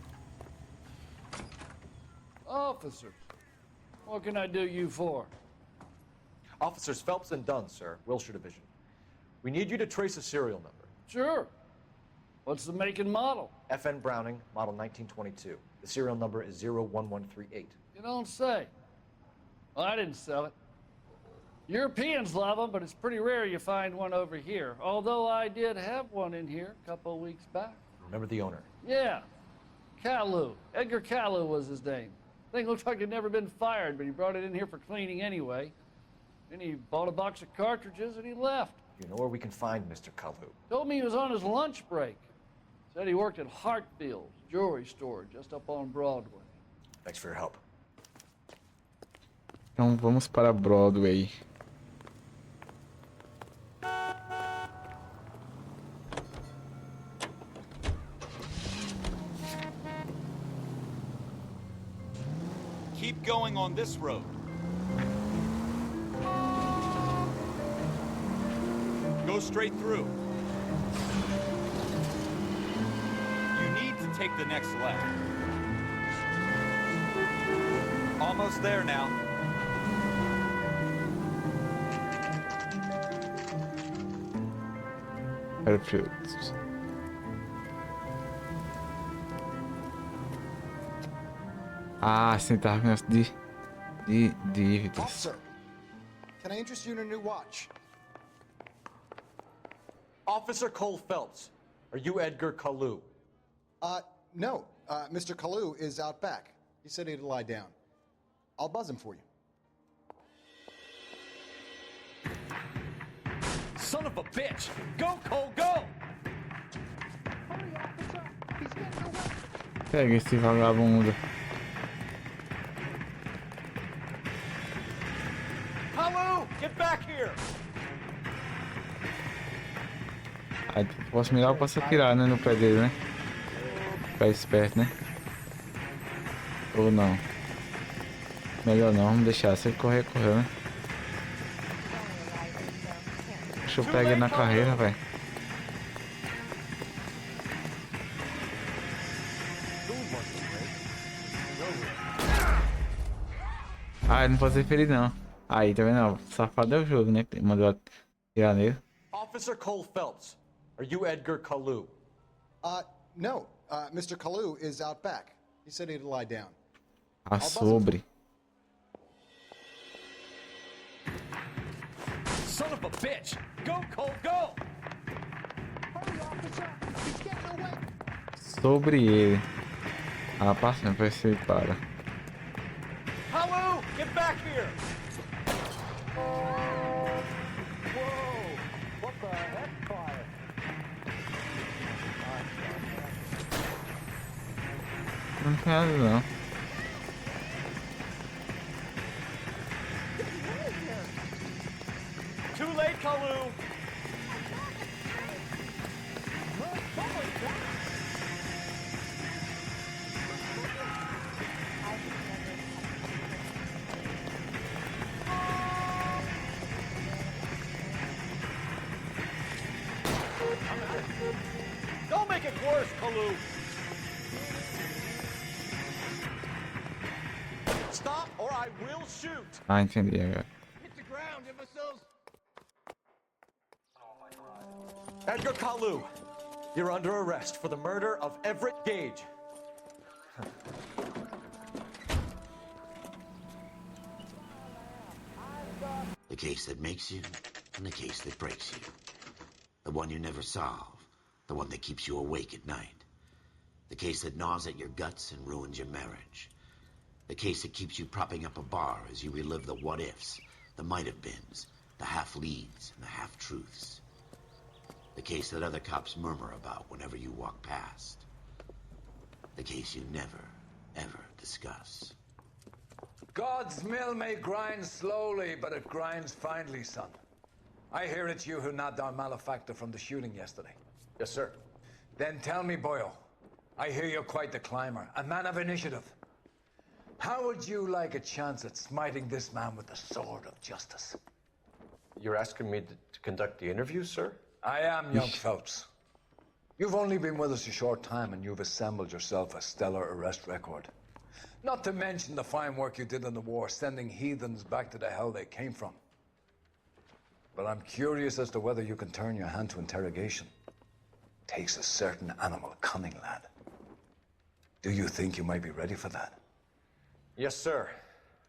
Officers, what can I do you for? Officers Phelps and Dunn, sir, Wilshire Division. We need you to trace a serial number. Sure. What's the make and model? FN Browning, model 1922. The serial number is 01138. You don't say. Well, I didn't sell it. Europeans love them, but it's pretty rare you find one over here. Although I did have one in here a couple of weeks back. Remember the owner. Yeah, Calu. Edgar Calu was his name. Thing looks like it'd never been fired, but he brought it in here for cleaning anyway. Then he bought a box of cartridges and he left. You know where we can find Mr. Kalu? Told me he was on his lunch break. Said he worked at Hartfield's jewelry store just up on Broadway. Thanks for your help. Então vamos para Broadway. Keep going on this road. Go straight through. You need to take the next left. Almost there now. Perfect. Ah, sim, tava com de dívidas. Officer, can I interest you in a new watch? Officer Cole Phelps, are you Edgar Kalu? No. Mr. Kalu is out back. He said he'd lie down. I'll buzz him for you. Son of a bitch! Go, Cole, go! Pega esse vagabundo. Kalu, get back here! Aí posso mirar ou posso atirar, né, no pé dele, né? Ficar esperto, né? Ou não? Melhor não, vamos deixar. Se ele correr, correu, né? Deixa eu pegar ele na carreira, velho. Ah, ele não pode ser ferido, não. Aí, tá vendo? O safado é o jogo, né? Mandou atirar nele. Officer Cole Phelps, are you Edgar Kalu? No. Mr. Kalu is out back. He said he'd lie down. Ah, sobre. Son of a bitch! Go, Cole, go! Sobre ele. Ah, passa, vai ser para. Kalu, get back here! What the heck, fire? Não tem nada, não. Too late, Kalu! Don't make it worse, Kalu! Stop or I will shoot! Ah, entendi agora. Hit the ground, imbeciles! Edgar Kalu, you're under arrest for the murder of Everett Gage. The case that makes you and the case that breaks you. The one you never solve. The one that keeps you awake at night. The case that gnaws at your guts and ruins your marriage. The case that keeps you propping up a bar as you relive the what-ifs, the might-have-beens, the half-leads, and the half-truths. The case that other cops murmur about whenever you walk past. The case you never, ever discuss. God's mill may grind slowly, but it grinds finely, son. I hear it's you who nabbed our malefactor from the shooting yesterday. Yes, sir. Then tell me, Boyle, I hear you're quite the climber, a man of initiative. How would you like a chance at smiting this man with the sword of justice? You're asking me to conduct the interview, sir? I am, young Phelps. You've only been with us a short time and you've assembled yourself a stellar arrest record. Not to mention the fine work you did in the war, sending heathens back to the hell they came from. But I'm curious as to whether you can turn your hand to interrogation. Takes a certain animal cunning, lad. Do you think you might be ready for that? Yes, sir.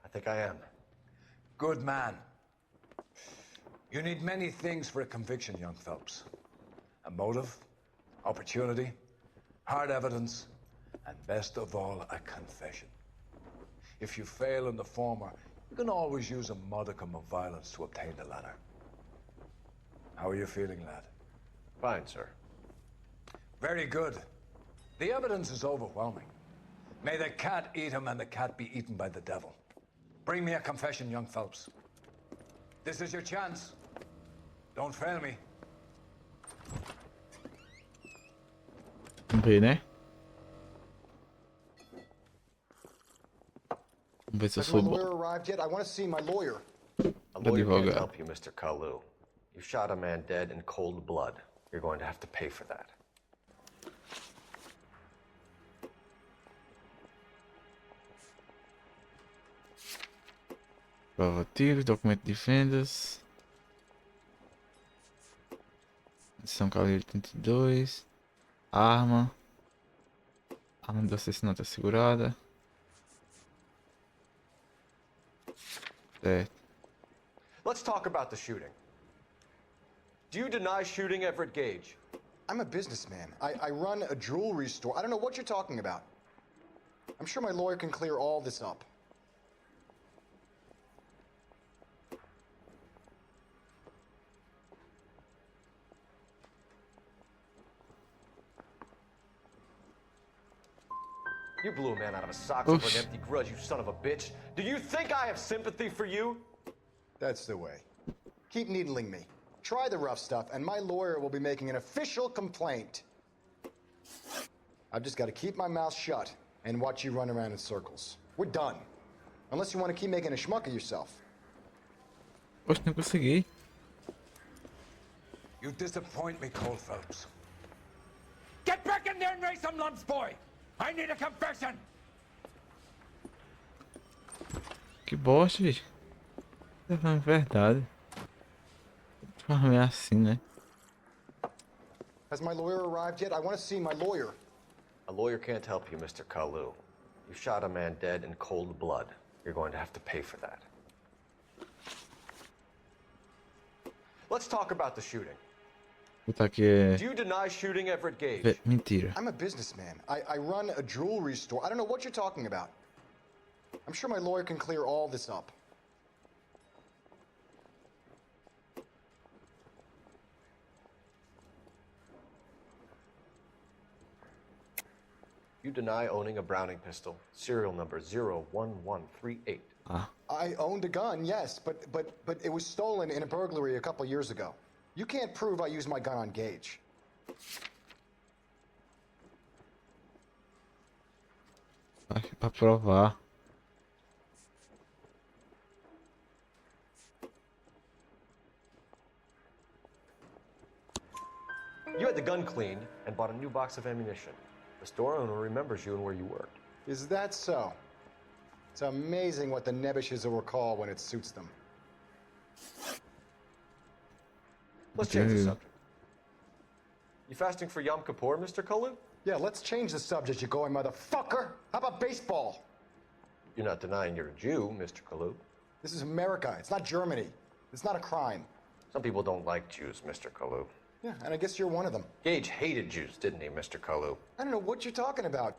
I think I am. Good man. You need many things for a conviction, young Phelps. A motive, opportunity, hard evidence, and best of all, a confession. If you fail in the former, you can always use a modicum of violence to obtain the latter. How are you feeling, lad? Fine, sir. Very good. The evidence is overwhelming. May the cat eat him and the cat be eaten by the devil. Bring me a confession, young Phelps. This is your chance. Don't fail me. Vamos ver, né? Vamos ver se eu Has my sou bom. lawyer arrived yet? I want to see my lawyer. A lawyer can't Advogado. help you, Mr. Kalu. You shot a man dead in cold blood. You're going to have to pay for that. Prova tiros, documento de vendas. Edição calibre 82. Arma. Arma do assassinato assegurada. Certo. Let's talk about the shooting. Do you deny shooting Everett Gage? I'm a businessman. I run a jewelry store. I don't know what you're talking about. I'm sure my lawyer can clear all this up. You blew a man out of his socks over an Oof. empty grudge, you son of a bitch. Do you think I have sympathy for you? That's the way. Keep needling me. Try the rough stuff, and my lawyer will be making an official complaint. I've just got to keep my mouth shut and watch you run around in circles. We're done. Unless you want to keep making a schmuck of yourself. Poxa, não consegui. You disappoint me, Cole Phelps. Get back in there and raise some lumps, boy! I need a confession! Que bosta, bicho. É verdade. É assim, né? Has my lawyer arrived yet? I want to see my lawyer. A lawyer can't help you, Mr. Kalu. You shot a man dead in cold blood. You're going to have to pay for that. Let's talk about the shooting. Botar aqui é. Do you deny shooting Everett Gage? Mentira. I'm a businessman. I run a jewelry store. I don't know what you're talking about. I'm sure my lawyer can clear all this up. You deny owning a Browning pistol, serial number 01138. I owned a gun, yes, but it was stolen in a burglary a couple years ago. You can't prove I used my gun on Gage. Acho que pra provar. You had the gun cleaned and bought a new box of ammunition. The store owner remembers you and where you worked. Is that so? It's amazing what the Nebbishes will recall when it suits them. Let's change the subject. You fasting for Yom Kippur, Mr. Kalu? Yeah, let's change the subject, you going motherfucker. How about baseball? You're not denying you're a Jew, Mr. Kalu. This is America. It's not Germany. It's not a crime. Some people don't like Jews, Mr. Kalu. Yeah, and I guess you're one of them. Gage hated Jews, didn't he, Mr. Kalu? I don't know what you're talking about.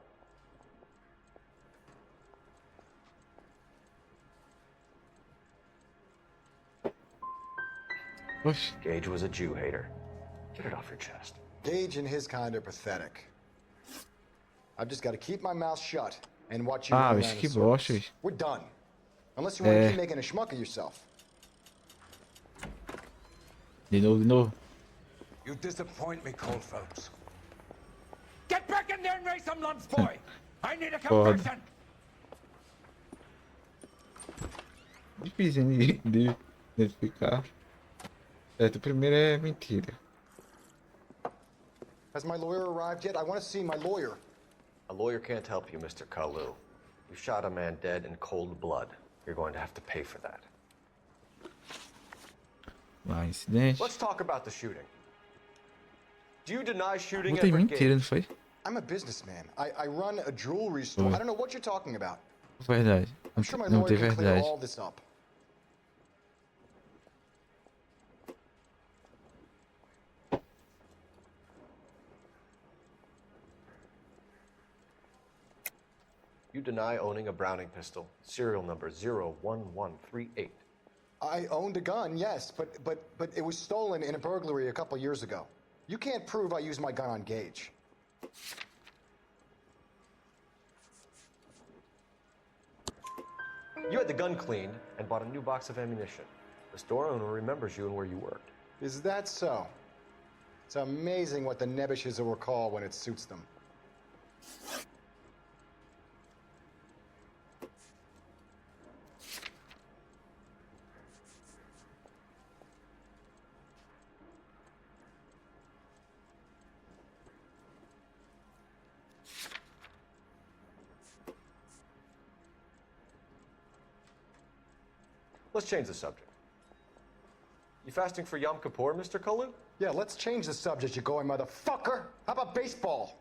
Oxi. Gage was a Jew hater. Get it off your chest. Gage and his kind are pathetic. I've just got to keep my mouth shut and watch you Ah, run bicho, around in que circles. bosta, bicho. We're done. Unless you want to keep making a schmuck of yourself. De novo. You disappoint me, Cole Phelps. Get back in there and raise some lumps, boy! I need a confession! Difícil de identificar. Certo, o primeiro é mentira. Has my lawyer arrived yet? I want to see my lawyer. A lawyer can't help you, Mr. Kalu. You shot a man dead in cold blood. You're going to have to pay for that. Lá, incidente. Let's talk about the shooting. Do you deny shooting Botei Everett mentira, não Gage? foi? I'm a businessman. I run a jewelry store. Foi. I don't know what you're talking about. Verdade. I'm sure my Não lawyer tem can clear verdade. all this up. You deny owning a Browning pistol, serial number 01138. I owned a gun, yes, but it was stolen in a burglary a couple years ago. You can't prove I used my gun on Gage. You had the gun cleaned and bought a new box of ammunition. The store owner remembers you and where you worked. Is that so? It's amazing what the nebbishes will recall when it suits them. Let's change the subject. You fasting for Yom Kippur, Mr. Kalu? Yeah, let's change the subject, you going motherfucker. How about baseball?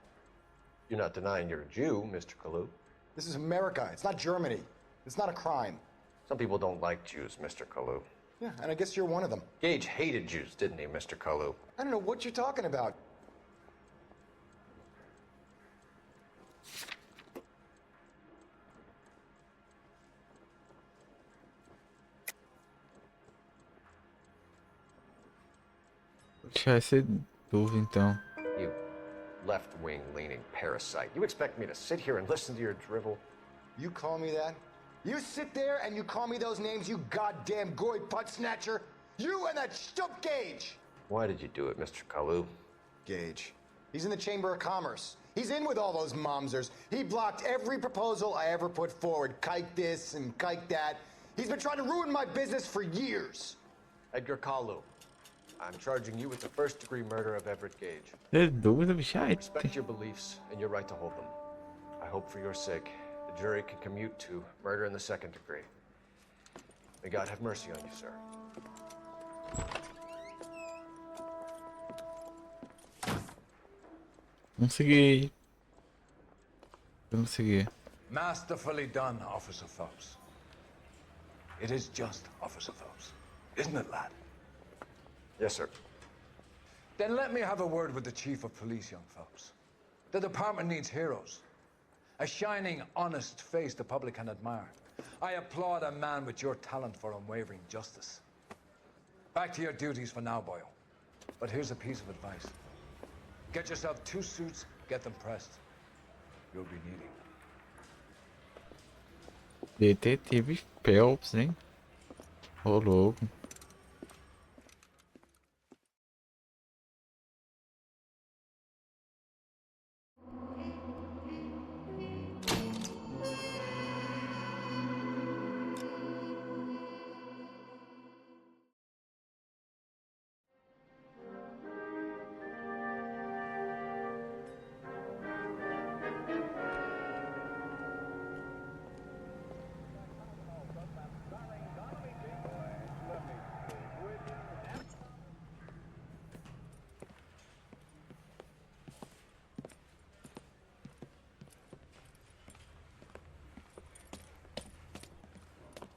You're not denying you're a Jew, Mr. Kalu. This is America. It's not Germany. It's not a crime. Some people don't like Jews, Mr. Kalu. Yeah, and I guess you're one of them. Gage hated Jews, didn't he, Mr. Kalu? I don't know what you're talking about. Deixa esse dúvida então. You left-wing leaning parasite. You expect me to sit here and listen to your drivel? You call me that? You sit there and you call me those names, you goddamn goy putt snatcher? You and that stump Gage! Why did you do it, Mr. Kalu? Gage. He's in the Chamber of Commerce. He's in with all those momsers. He blocked every proposal I ever put forward. Kike this and kike that. He's been trying to ruin my business for years. Edgar Kalu, I'm charging you with the first-degree murder of Everett Gage. Dúvida, bicho. I respect your beliefs and your right to hold them. I hope for your sake the jury can commute to murder in the second degree. May God have mercy on you, sir. Consegui. Consegui. Masterfully done, Officer Phelps. It is just, Officer Phelps. Isn't it, lad? Yes, sir. Then let me have a word with the Chief of Police, young Phelps. The department needs heroes. A shining, honest face the public can admire. I applaud a man with your talent for unwavering justice. Back to your duties for now, boyo. But here's a piece of advice. Get yourself 2 suits, get them pressed. You'll be needing. Detetive Phelps, hein? Ô, louco.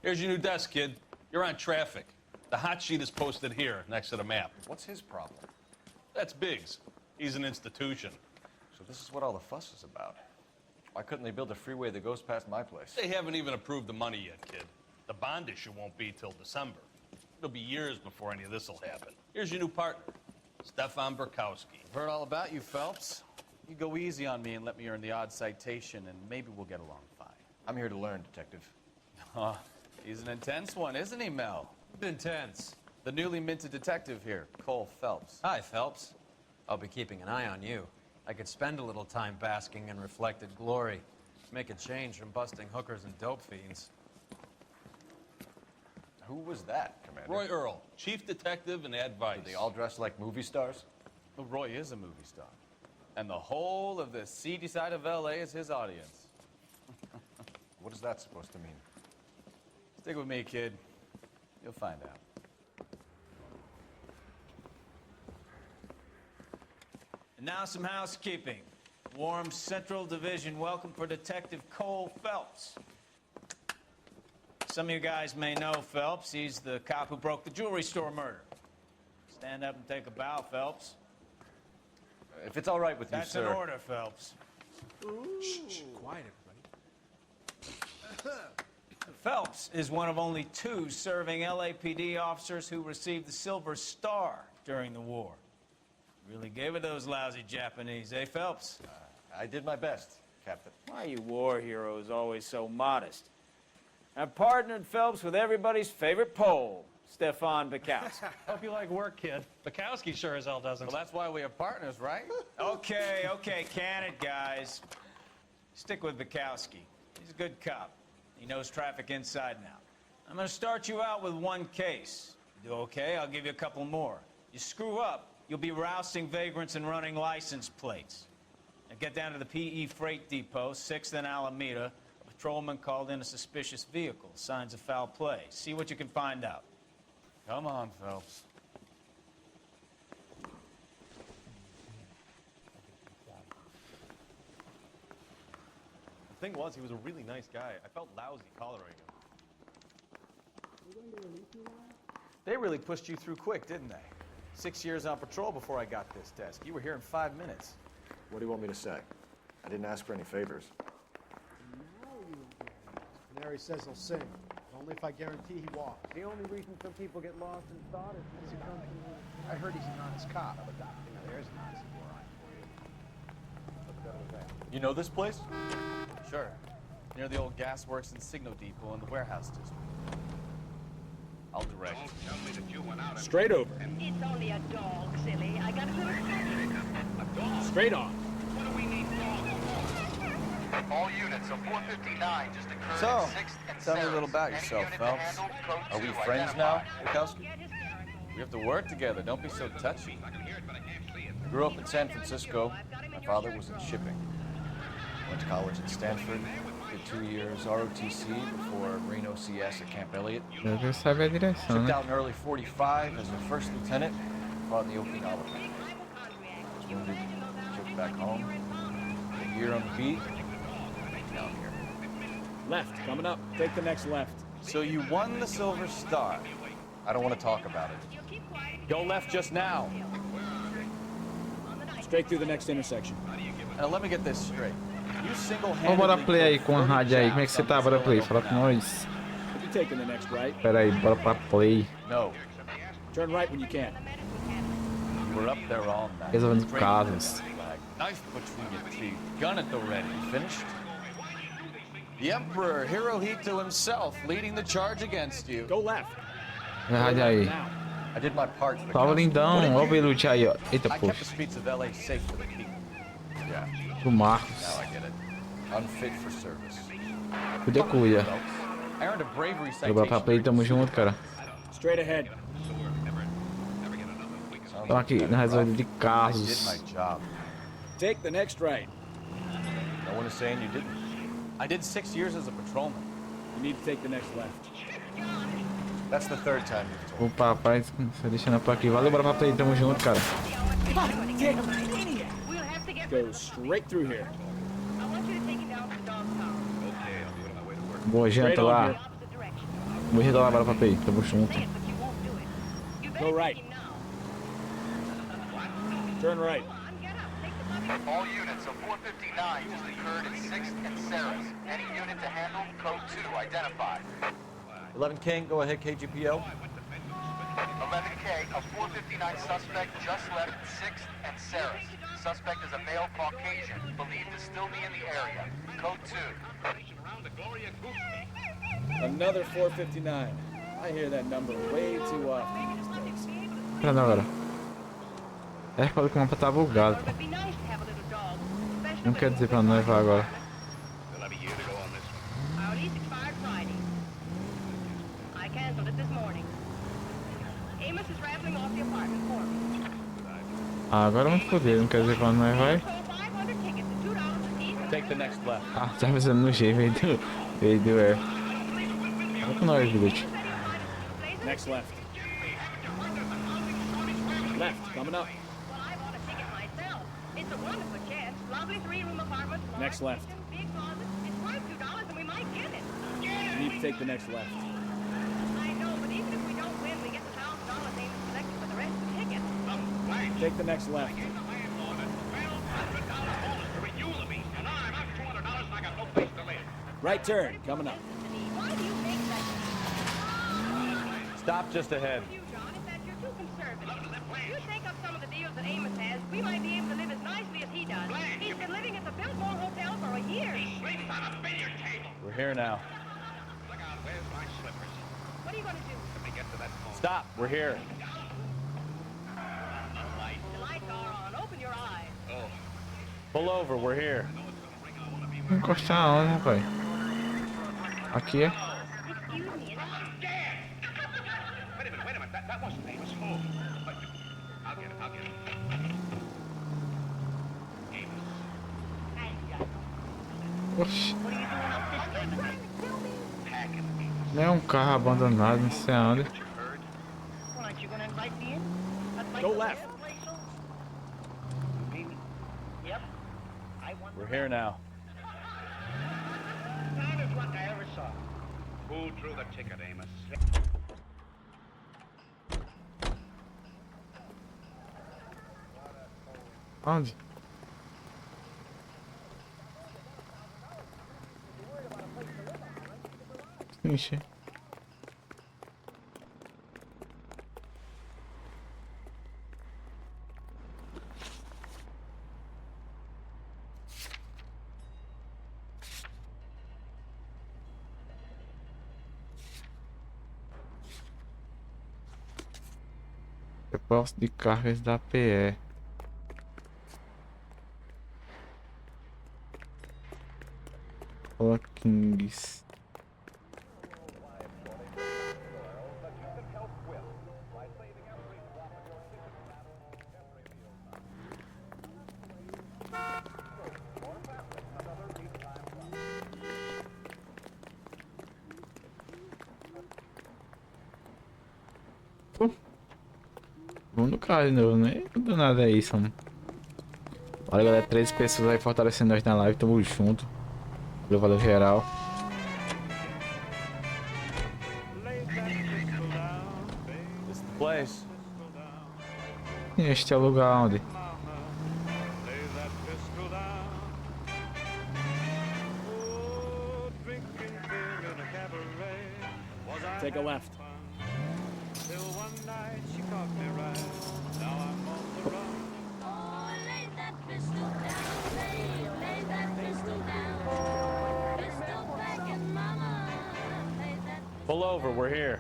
Here's your new desk, kid. You're on traffic. The hot sheet is posted here, next to the map. What's his problem? That's Biggs. He's an institution. So this is what all the fuss is about. Why couldn't they build a freeway that goes past my place? They haven't even approved the money yet, kid. The bond issue won't be till December. It'll be years before any of this will happen. Here's your new partner, Stefan Burkowski. I've heard all about you, Phelps. You go easy on me and let me earn the odd citation, and maybe we'll get along fine. I'm here to learn, Detective. He's an intense one, isn't he, Mel? Intense. The newly minted detective here, Cole Phelps. Hi, Phelps. I'll be keeping an eye on you. I could spend a little time basking in reflected glory. Make a change from busting hookers and dope fiends. Who was that, Commander? Roy Earl, chief detective and advice. Do they all dress like movie stars? Well, Roy is a movie star. And the whole of the seedy side of L.A. is his audience. What is that supposed to mean? Stick with me, kid. You'll find out. And now some housekeeping. Warm Central Division welcome for Detective Cole Phelps. Some of you guys may know Phelps. He's the cop who broke the jewelry store murder. Stand up and take a bow, Phelps. If it's all right with you, That's sir. an order, Phelps. Shh, quiet, everybody. Phelps is one of only 2 serving LAPD officers who received the Silver Star during the war. Really gave it those lousy Japanese, eh, Phelps? I did my best, Captain. Why are you war heroes always so modest? I've partnered Phelps with everybody's favorite Pole, Stefan Bukowski. Hope you like work, kid. Bukowski sure as hell doesn't. Well, that's why we have partners, right? Okay, can it, guys. Stick with Bukowski. He's a good cop. He knows traffic inside and out. I'm gonna start you out with 1 case. You do okay, I'll give you a couple more. You screw up, you'll be rousting vagrants and running license plates. Now get down to the PE Freight Depot, 6th and Alameda. A patrolman called in a suspicious vehicle. Signs of foul play. See what you can find out. Come on, Phelps. The thing was, he was a really nice guy. I felt lousy collaring him. They really pushed you through quick, didn't they? 6 years on patrol before I got this desk. You were here in 5 minutes. What do you want me to say? I didn't ask for any favors. Canary says he'll sing. Only if I guarantee he walks. The only reason some people get lost in thought is because he comes from... I heard he's an honest cop. There's an honest moron for you. Let's go with that. You know this place? Sure. Near the old gas works and signal depot in the warehouse district. I'll direct. Straight over. It's only a dog, silly. I got a little Straight on. All units of 459 just occurred So, at 6th and tell me a little about Any yourself, unit Phelps. handled, code Are we 2 friends now, Bukowski? We have to work together. Don't be so touchy. I grew up in San Francisco. My father was in shipping. Went to college at Stanford. Did 2 years ROTC before Marine OCS at Camp Elliott. Deve saber a direção, Shipped né? out in early 45 as a first lieutenant. Fought in the Okinawa War. Was wounded. Shipped back home. A year on the beat. Down here. Left, coming up. Take the next left. So you won the Silver Star. I don't want to talk about it. Go left just now. Straight through the next intersection. Now let me get this straight. You Vamos single-handedly bora play aí killed com a 30 rádio aí. Como é que Japs você tá? on Bora this play. railroad Fala com now. nós. You're taking the next right. Pera aí, bora pra play. No. Turn right when you can. You were up there all night. Resolvendo Straight casos. flag, knife between your teeth, gun at the ready. Finished? The Emperor Hirohito himself leading the charge against you. Go left. A rádio aí. I did my part for the Tava council. lindão. What did Olha o you Belucci do? aí, ó. Eita, I kept poxa. the streets of LA safe for the people. Yeah. Do Marcos. Now I get it. Unfit for service. Cuida, cuida. I earned a bravery Bora pra citation. play, tamo junto, cara. Straight ahead. Estamos aqui na resolvida de I did casos. my job. Take the next right. No one is saying you didn't. I did 6 years as a patrolman. You need to take the next left. That's the 3rd time you've told me. Opa, rapaz, você deixando por aqui. Valeu, bora pra play, tamo junto, cara. Go straight through here. Boa janta lá. Boa janta lá, bora pra play, tamo junto. Go right. Turn right. All units of 459 just occurred at 6th and Sarah's. Any unit to handle, code 2 identified. 11 King, go ahead, KGPO. 11K, a 459 suspect just left 6th and Sarah's. Suspect is a male Caucasian, believed to still be in the area. Code 2. Another 459. I hear that number way too often these days. Pera não, agora. É foda que o mapa tá bugado. Não quer dizer pra nós vai agora. I canceled it this morning. Amos is rattling off the apartment for me. Ah, agora vamos foder, não quer dizer pra nós vai. Take the next left. Ah, tá pensando no G, veio do Air. Fala com nós, Billet. Next left. Left, coming up. It's a wonderful chance. Lovely 3-room apartment. Next left. Big closet. It's worth $2 and we might get it. You need to take the next left. I know, but even if we don't win, we get the $1,000 Amos collected for the rest of the tickets. Take the next left. Right turn, coming up. Stop just ahead. You, John, is that you're too conservative. You take up some of the deals that Amos has, we might be able to live as nicely as he does. He's been living at the Biltmore Hotel for a year. He sleeps on a billiard table. We're here now. Look out, where's my slippers? What are you going to do? Let me get to that phone. Stop. We're here. The lights are on. Open your eyes. Oh. Pull over. We're here. Encostar aonde, rapaz? Aqui é? Excuse me, is Wait a minute. That wasn't Amos' phone. I'll get it. Oxi. Não é um carro abandonado, não sei aonde. Well, aren't you going to invite me in? Go left. Yep. I want We're here now. Finest luck I ever saw. Who drew the ticket, Amos? Onde? Ixi. Depósito de cargas da PE. Kings. Vamos no carro de novo, né? Do nada é isso, mano. Olha, galera, 13 pessoas aí fortalecendo nós na live, tamo junto. Valeu geral. Place. E este é o lugar onde? Take a left. Pull over. We're here.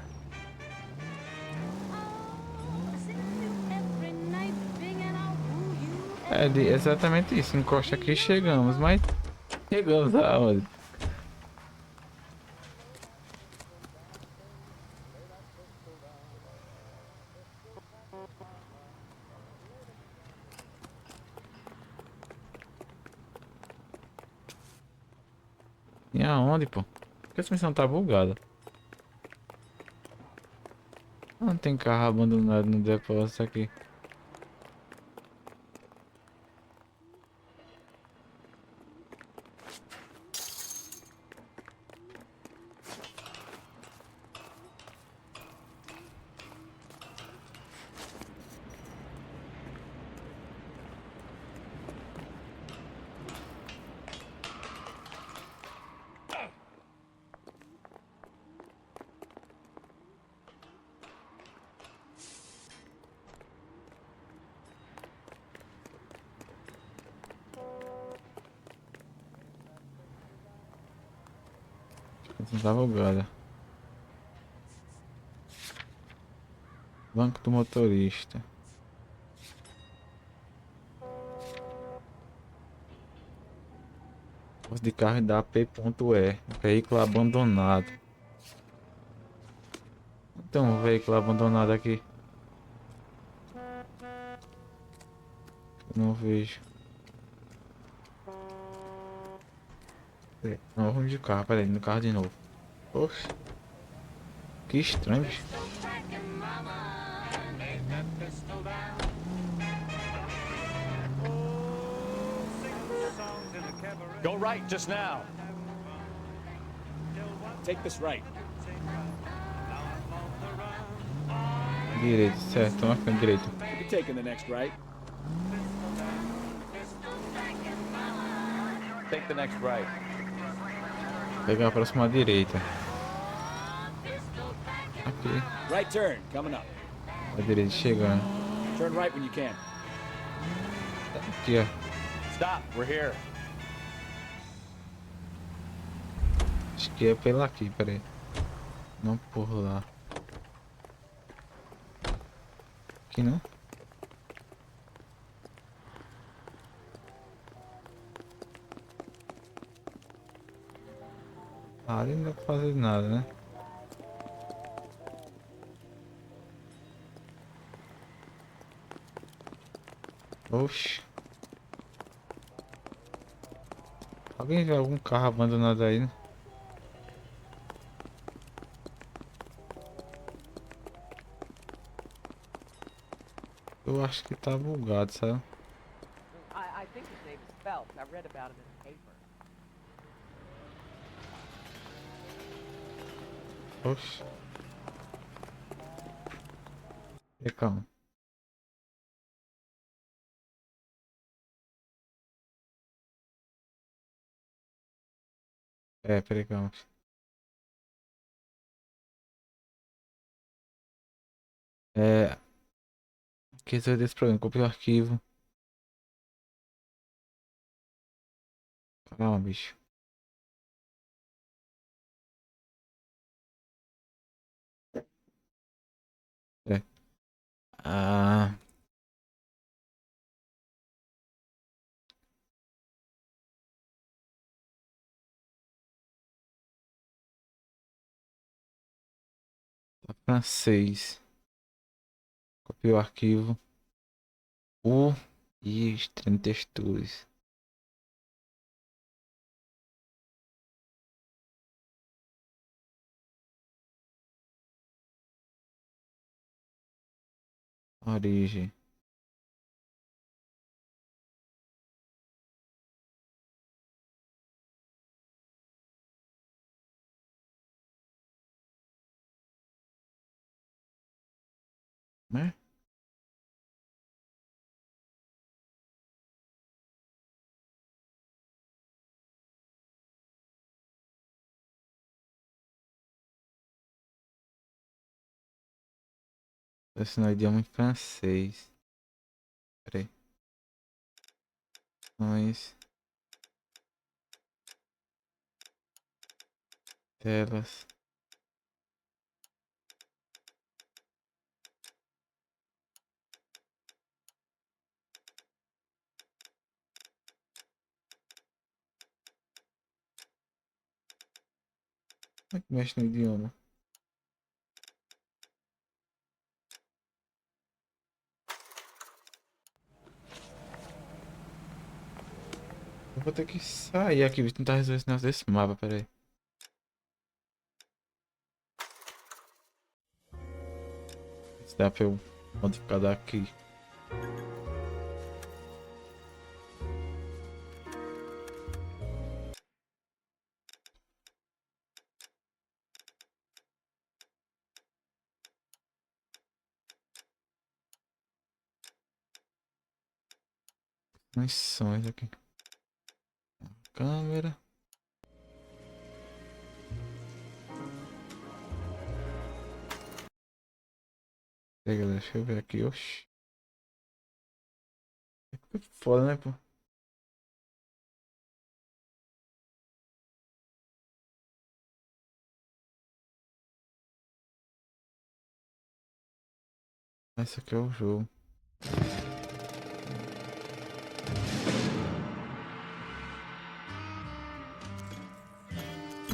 É exatamente isso. Encosta aqui e chegamos, mas chegamos aonde? E aonde, pô? Por que essa missão tá bugada? Não tem carro abandonado no depósito aqui. Tá bugada. Banco do motorista. Posto de carro da P.E. Veículo abandonado. Tem um veículo abandonado aqui. Não vejo. Não, vamos de carro, peraí, no carro de novo. Oxe. Que estranho, bicho. Go right just now. Take this right. Direito, certo, tô marcando direito. You're taking the next right. Take the next right. Pegar a próxima direita. Aqui. Right turn, coming up. A direita chegando. Turn right when you can. Aqui, ó. Stop, we're here. Acho que é pela aqui, peraí. Não por lá. Aqui não? Ali não dá pra fazer nada, né? Oxi. Alguém vê algum carro abandonado aí, né? Eu acho que tá bugado, sabe? I think his name is Phelps. I read about it in the paper. Oxi. E calma. É, peraí, calma. É. Que resolver esse problema? Copiei o arquivo. Calma, bicho. É. Ah. Tá francês. Copiei o arquivo. E extreme texturas. Origem. Né? Esse não é idioma em francês. Peraí. Nós. Telas. Como é que mexe no idioma? Eu vou ter que sair aqui, tentar resolver esse negócio desse mapa, peraí. Se dá pra eu modificar daqui. Missões aqui. Câmera. E aí, galera, deixa eu ver aqui. Oxi. Que foda, né, pô? Esse aqui é o jogo.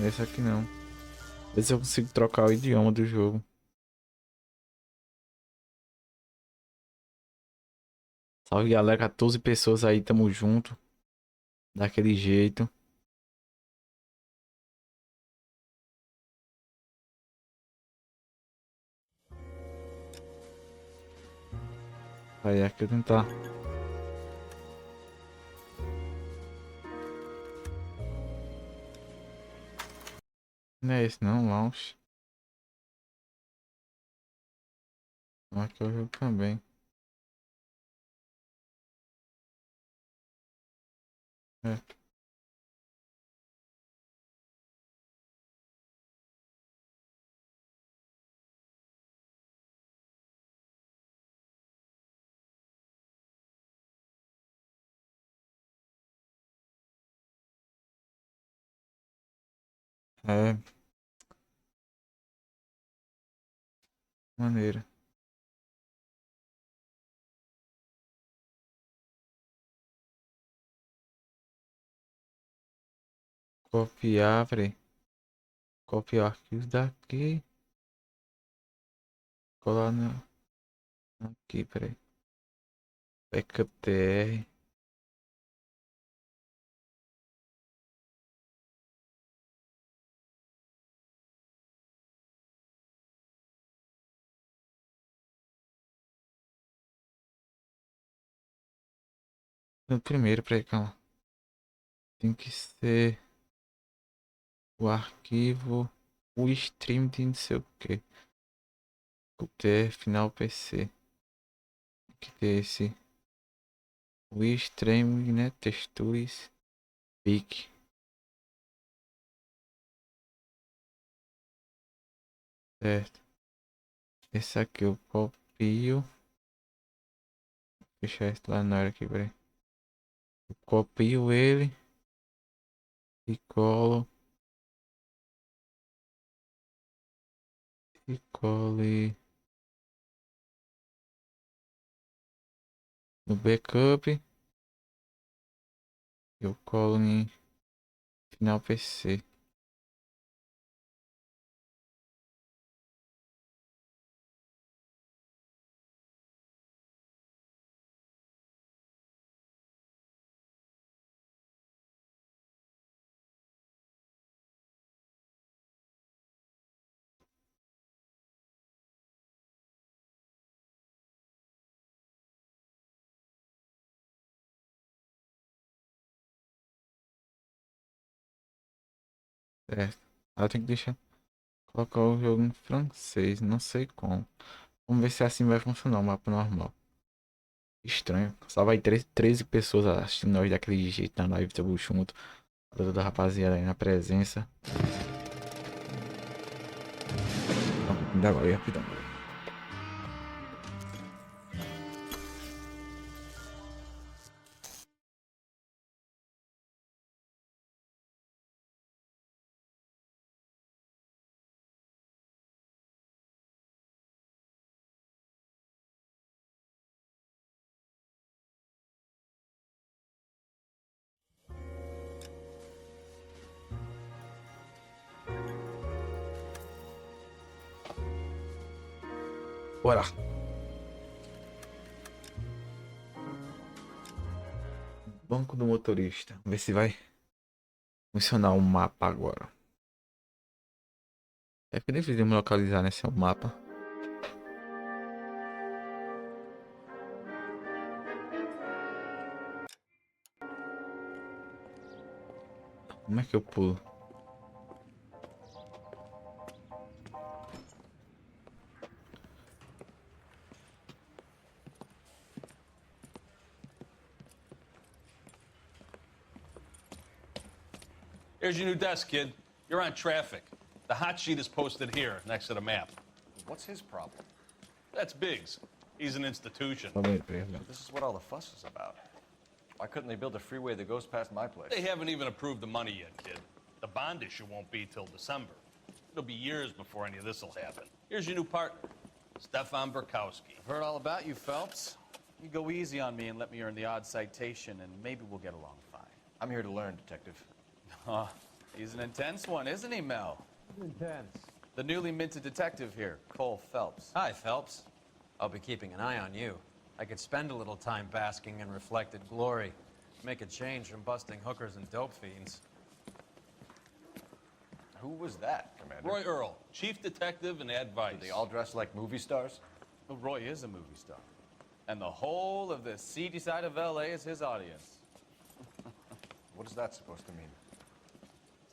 Esse aqui não. Ver se eu consigo trocar o idioma do jogo. Salve, galera. 14 pessoas aí, tamo junto. Daquele jeito. Aí aqui eu tentar. Não é esse não, launch. Aqui é o jogo também. É. É. Maneiro. Copiar, peraí. Copiar arquivos daqui. Colar no... aqui, peraí. Backup TR. No primeiro, peraí, calma. Tem que ser o arquivo, o stream de não sei o que. O TR final PC. Tem que ter esse. O stream, né? Texturas. Pique. Certo. Esse aqui eu copio. Deixa esse lá na hora aqui, peraí. Eu copio ele. E colo. E colo no backup. Eu colo em final PC. Certo. Ela tem que deixar. Colocar o jogo em francês. Não sei como. Vamos ver se assim vai funcionar o mapa normal. Estranho. Só vai 13 pessoas assistindo nós daquele jeito na live. Tamo junto. Toda a rapaziada aí na presença. Ainda agora, rapidão. Bora. Banco do motorista. Vamos ver se vai funcionar o mapa agora. É que nem fiz me localizar nesse mapa. Como é que eu pulo? Here's your new desk, kid. You're on traffic. The hot sheet is posted here, next to the map. What's his problem? That's Biggs. He's an institution. This is what all the fuss is about. Why couldn't they build a freeway that goes past my place? They haven't even approved the money yet, kid. The bond issue won't be till December. It'll be years before any of this will happen. Here's your new partner, Stefan Burkowski. I've heard all about you, Phelps. You go easy on me and let me earn the odd citation, and maybe we'll get along fine. I'm here to learn, Detective. He's an intense one, isn't he, Mel? Intense. The newly minted detective here, Cole Phelps. Hi, Phelps. I'll be keeping an eye on you. I could spend a little time basking in reflected glory. Make a change from busting hookers and dope fiends. Who was that, Commander? Roy Earl, chief detective and advice. Do they all dress like movie stars? Well, Roy is a movie star. And the whole of the seedy side of L.A. is his audience. What is that supposed to mean?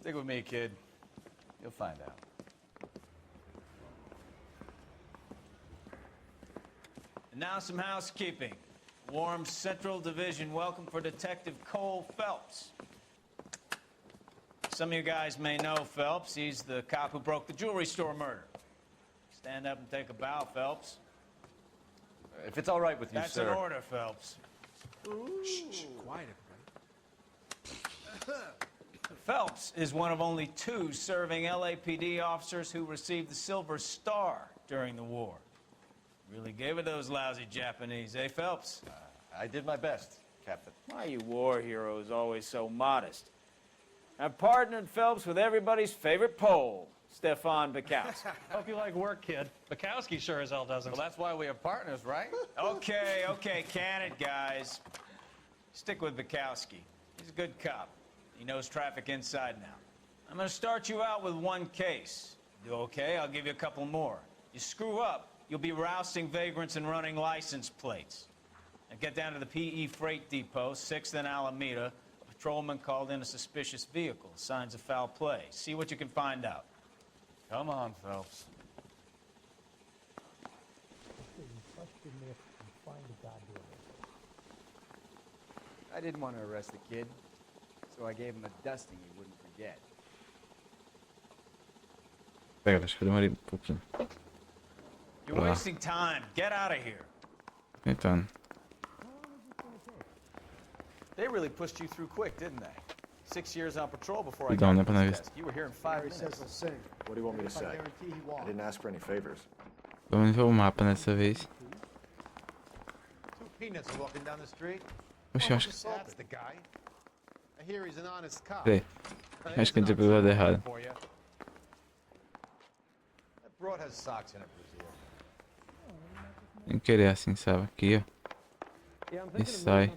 Stick with me, kid. You'll find out. And now some housekeeping. Warm Central Division welcome for Detective Cole Phelps. Some of you guys may know Phelps. He's the cop who broke the jewelry store murder. Stand up and take a bow, Phelps. If it's all right with you, That's sir. an order, Phelps. Shh, quiet, everybody. Phelps is one of only 2 serving LAPD officers who received the Silver Star during the war. Really gave it those lousy Japanese, eh, Phelps? I did my best, Captain. Why are you war heroes always so modest? I've partnered Phelps with everybody's favorite Pole, Stefan Bukowski. Hope you like work, kid. Bukowski sure as hell doesn't. Well, that's why we have partners, right? Okay, can it, guys. Stick with Bukowski. He's a good cop. He knows traffic inside and out. I'm gonna start you out with 1 case. Do okay, I'll give you a couple more. You screw up, you'll be rousting vagrants and running license plates. Now get down to the PE Freight Depot, 6th and Alameda. A patrolman called in a suspicious vehicle. Signs of foul play. See what you can find out. Come on, Phelps. I didn't want to arrest the kid, so I gave him a dusting he wouldn't forget. Pega, acho que eu demorei um pouquinho. You're wasting time. Get out of here. Tentando. They really pushed you through quick, didn't they? 6 years on patrol before I Então, got né, to pra this nós. desk. You were here in 5 He says minutes. he'll sing. What do you want me to If I say? guarantee he walks. I didn't ask for any favors. Vamos ver o mapa dessa vez. 2 peanuts are walking down the street. Oxe, acho que... That's the guy. I hear he's an honest cop. Peraí. Acho que eu entrei pelo lado errado. For you. That broad has socks in it, Brazil. Sem querer assim, sabe? Aqui, ó. E sai.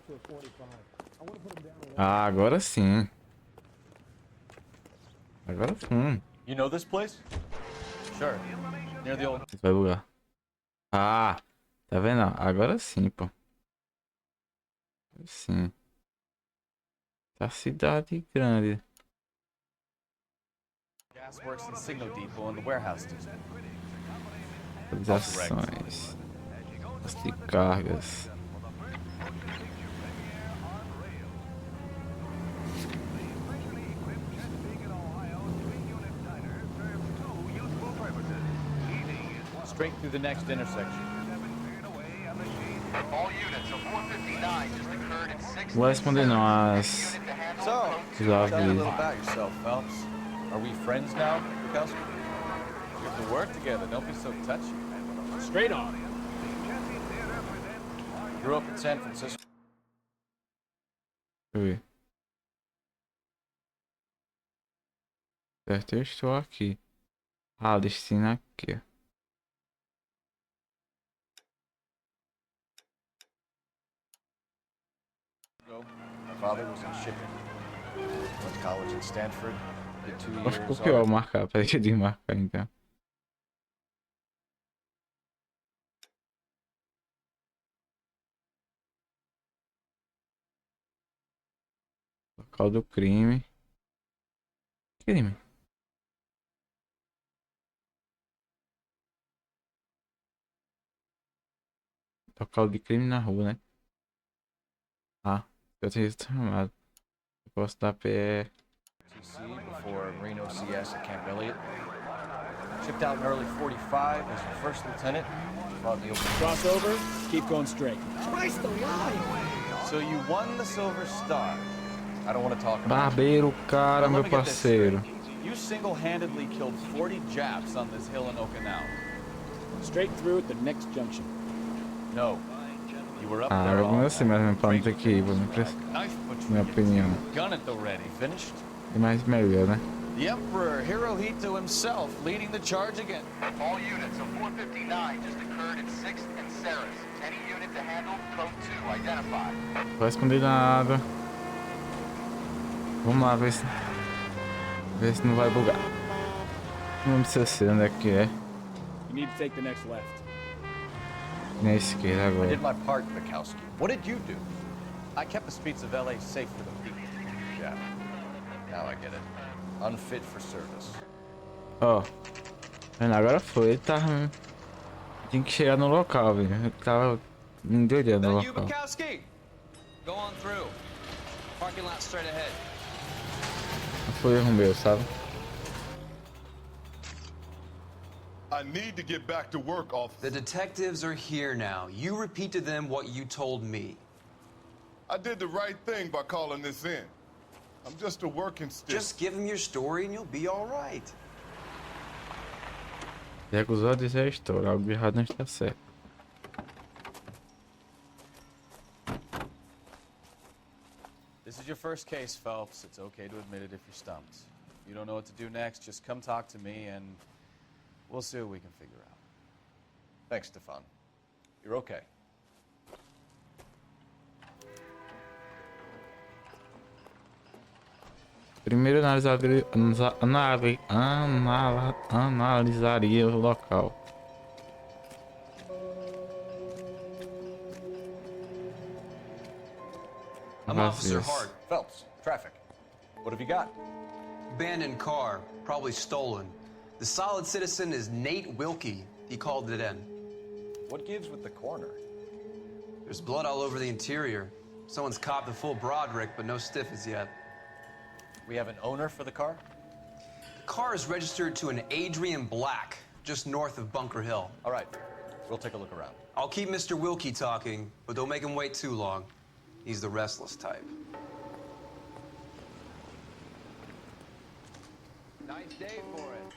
Ah, agora sim. Agora sim. You know this place? Sure. Near the old... Vai bugar. Ah! Tá vendo? Agora sim, pô. Agora sim. Tá cidade grande. Gasworks and Signal Depot and the warehouse district. Atualizações. Posto de cargas. Straight through the next intersection. All units of 459 just occurred in 6. Vou responder não as... So, os tell me a little avisos. about yourself, Phelps. Are we friends now, Bukowski? We have to work together. Don't be so touchy. Straight on. Grew up in San Francisco. Deixa eu ver. Certo, eu estou aqui. Ah, o destino é aqui, ó. My father was in shipping. Went to college in Stanford. Did 2 Acho years. que ficou pior marcar. Peraí que eu tenho que marcar então. Local do crime. Crime. Local de crime na rua, né? Ah, eu tenho isso chamado. Eu posso dar pé. TC before Marine OCS at Camp Elliott. Shipped out in early 45 as your first lieutenant. Fought in the open. Crossover, keep going straight. Christ alive! So you won the Silver Star. I don't want to talk about it. Barbeiro, cara, But meu let me get this parceiro. straight. You single-handedly killed 40 Japs on this hill in Okinawa. Straight through at the next junction. No. You were up Ah, there eu all não sei mais mesmo pra não ter que ir, vou me Knife butchery. minha opinião. Gun it already. Finished? É mais melhor, né? The Emperor Hirohito himself leading the charge again. All units of 459 just occurred in 6th and Saris. Any unit to handle, code 2 identified. Não vou responder nada. Vamos lá, ver se não vai bugar. Não precisa ser onde é que é. You need to take the next left. Na esquerda I agora. did my part, Bukowski. What did you do? I kept the streets of LA safe for the people. Yeah. Now I get it. Unfit for service. Ó. Vendo, agora foi. Ele tava. Tinha que chegar no local, velho. Ele tava endoidando no You, local. Bukowski? Go on through. Parking lot straight ahead. Não foi erro meu, sabe? I need to get back to work, officer. The detectives are here now. You repeat to them what you told me. I did the right thing by calling this in. I'm just a working stick. Just give him your story and you'll be all right. Recusou a dizer a história. Algo errado não está certo. This is your first case, Phelps. It's okay to admit it if you're stumped. If you don't know what to do next, just come talk to me and we'll see what we can figure out. Thanks, Stefan. You're okay. Primeiro analisaria o local. I'm Officer Hart. Phelps, traffic. What have you got? Abandoned car, probably stolen. The solid citizen is Nate Wilkie. He called it in. What gives with the coroner? There's blood all over the interior. Someone's copped the full Broderick, but no stiffs yet. We have an owner for the car? The car is registered to an Adrian Black, just north of Bunker Hill. All right, we'll take a look around. I'll keep Mr. Wilkie talking, but don't make him wait too long. He's the restless type. Nice day for it.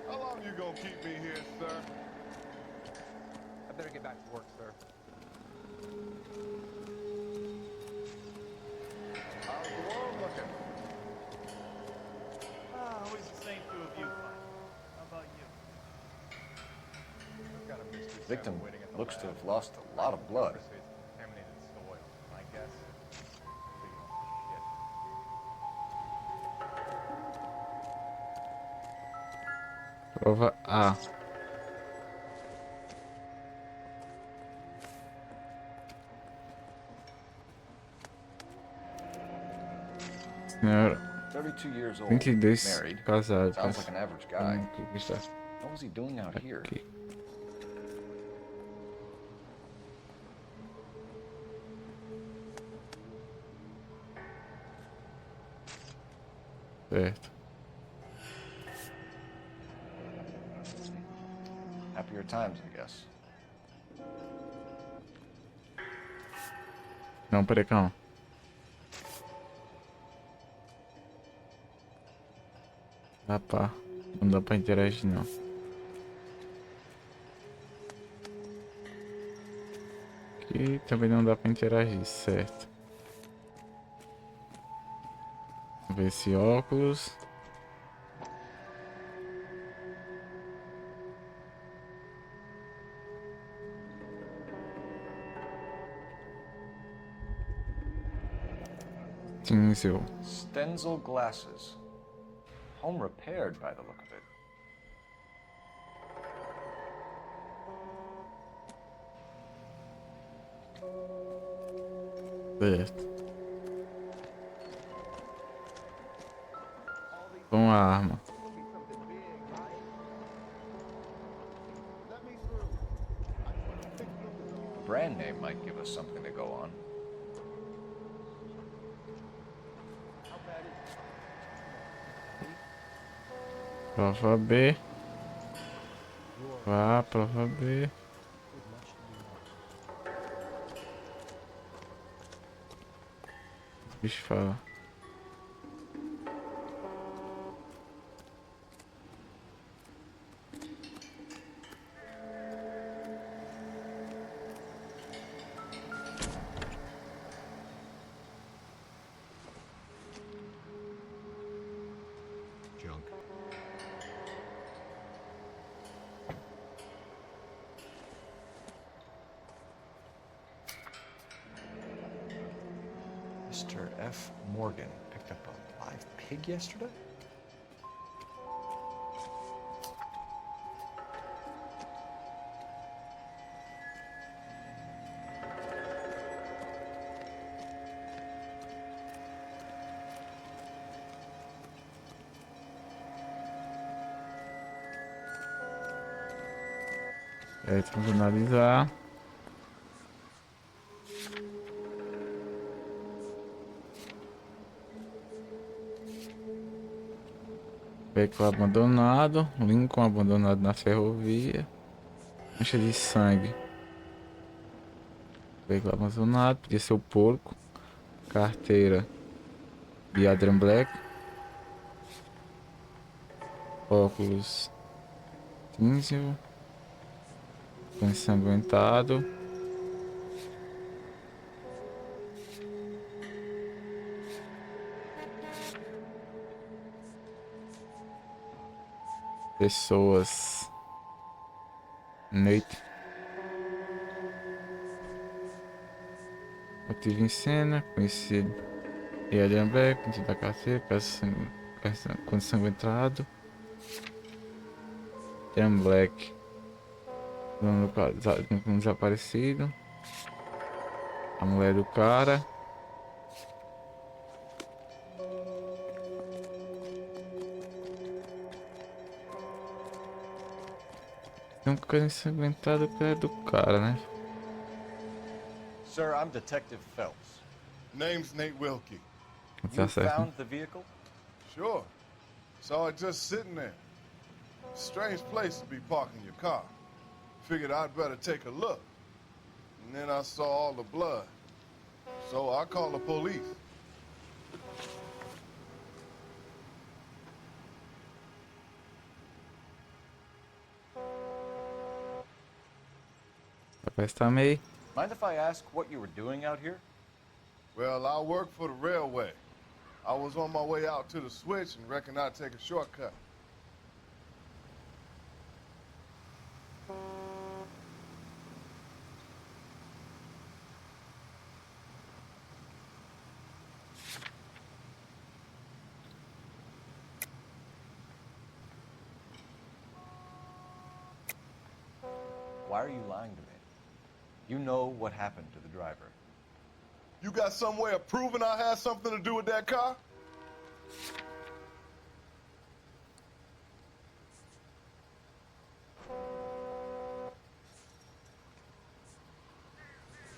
How long you gonna keep me here, sir? I better get back to work, sir. How's the world looking? Always the same two of you fight. How about you? Victim looks to have lost a lot of blood. Prova A. Senhora. 32 years old, 22, married. casado. Sounds like an average guy. Aqui está. What was he doing out here? Aqui. Certo. Happier times, I guess. Não, peraí, calma. Dá pra... Não dá pra interagir, não. Aqui também não dá pra interagir, certo. Vamos ver esse óculos. Tinsel. Stenzel glasses. Home repaired by the look of it. Certo. Com a arma. The brand name might give us something to go on. Prova B. Vá, prova B. O bicho fala. Junk. Mr. F. Morgan picked up a live pig yesterday? Vamos analisar. Veículo abandonado. Lincoln abandonado na ferrovia. Mancha de sangue. Veículo abandonado. Podia ser o porco. Carteira de Adrian Black. Óculos cinza. Ensanguentado. Pessoas. Noite. Ativo em cena. Conhecido. E Adrian Black. Conhecido da carteira. Com ensanguentado. Adrian Black. Um desaparecido. A mulher do cara. Tem um cara ensanguentado que é do cara, né? Sir, I'm Detective Phelps. Name's Nate Wilkie. You found the vehicle? Sure. Saw it just sitting there. Strange place to be parking your car. Figured I'd better take a look. And then I saw all the blood. So I called the police. Mind if I ask what you were doing out here? Well, I work for the railway. I was on my way out to the switch and reckon I'd take a shortcut. Why are you lying to me? You know what happened to the driver. You got some way of proving I had something to do with that car?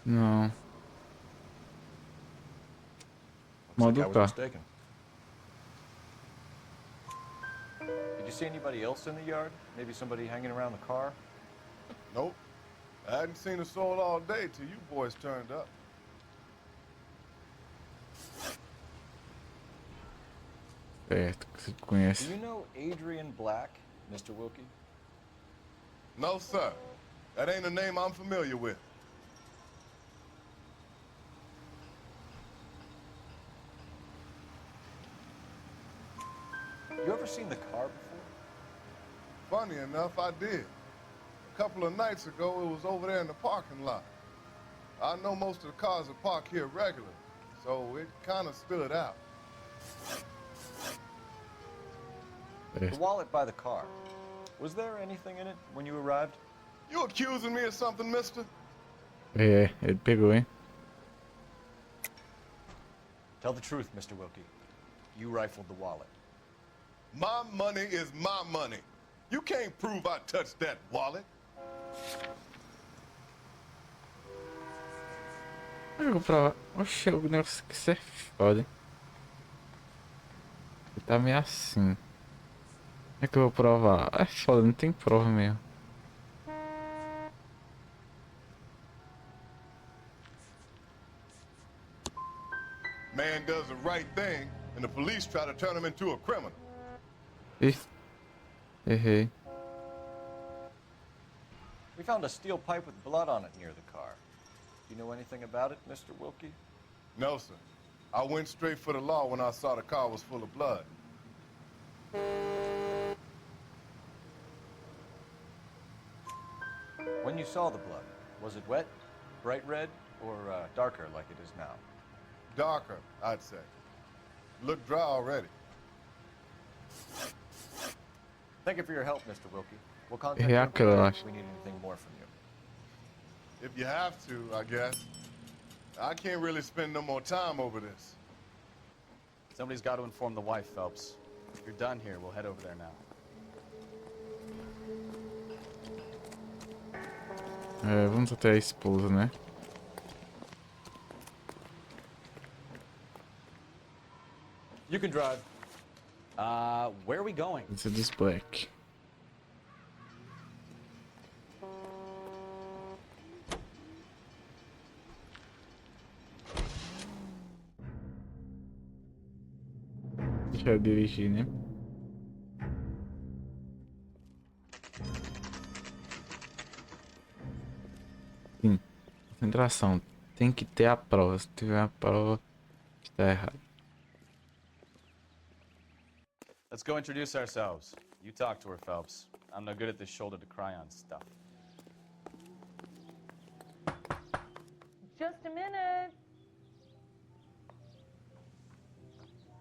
Não. Looks like I Modo was K. mistaken. Did you see anybody else in the yard? Maybe somebody hanging around the car? Nope. I hadn't seen a soul all day till you boys turned up. Certo, que você conhece. Do you know Adrian Black, Mr. Wilkie? No, sir. That ain't a name I'm familiar with. You ever seen the car before? Funny enough, I did. A couple of nights ago, it was over there in the parking lot. I know most of the cars are parked here regularly, so it kind of stood out. The wallet by the car. Was there anything in it when you arrived? You accusing me of something, mister? É, ele pegou, hein? Tell the truth, Mr. Wilkie. You rifled the wallet. My money is my money. You can't prove I touched that wallet. Eu vou provar. Oxe, o negócio que isso é foda, hein? Ele tá meio assim. Como é que eu vou provar? É foda, não tem prova mesmo. Man does the right thing, and the police try to turn him into a criminal. Ih, errei. We found a steel pipe with blood on it near the car. Do you know anything about it, Mr. Wilkie? No, sir. I went straight for the law when I saw the car was full of blood. When you saw the blood, was it wet, bright red, or darker like it is now? Darker, I'd say. Looked dry already. Thank you for your help, Mr. Wilkie. We'll contact Yeah, you I if we need anything more from you. If you have to, I guess. I can't really spend no more time over this. Somebody's got to inform the wife, Phelps. If you're done here, we'll head over there now. É, vamos até a esposa, né? You can drive. Where are we going? Esse é dos Black. deixa eu dirigir, né? Sim. Concentração. Tem que ter a prova. Se tiver a prova, está errado. Let's go introduce ourselves. You talk to her, Phelps. I'm no good at this shoulder to cry on stuff. Just a minute.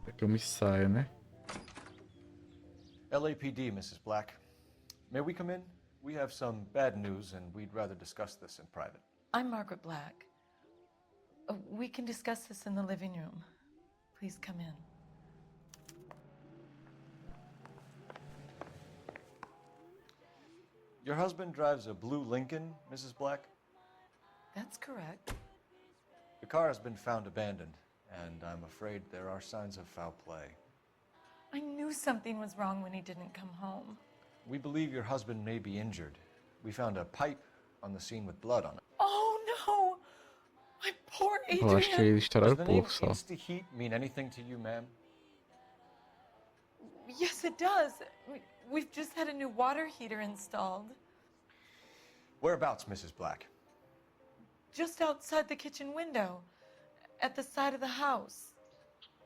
É que eu me saio, né? LAPD, Mrs. Black. May we come in? We have some bad news, and we'd rather discuss this in private. I'm Margaret Black. We can discuss this in the living room. Please come in. Your husband drives a blue Lincoln, Mrs. Black? That's correct. The car has been found abandoned, and I'm afraid there are signs of foul play. I knew something was wrong when he didn't come home. We believe your husband may be injured. We found a pipe on the scene with blood on it. Oh no! My poor Eu acho que Adrian! eles estouraram Does o the name pouco só. Insta-Heat mean anything to you, ma'am? Yes, it does. We've just had a new water heater installed. Whereabouts, Mrs. Black? Just outside the kitchen window, at the side of the house.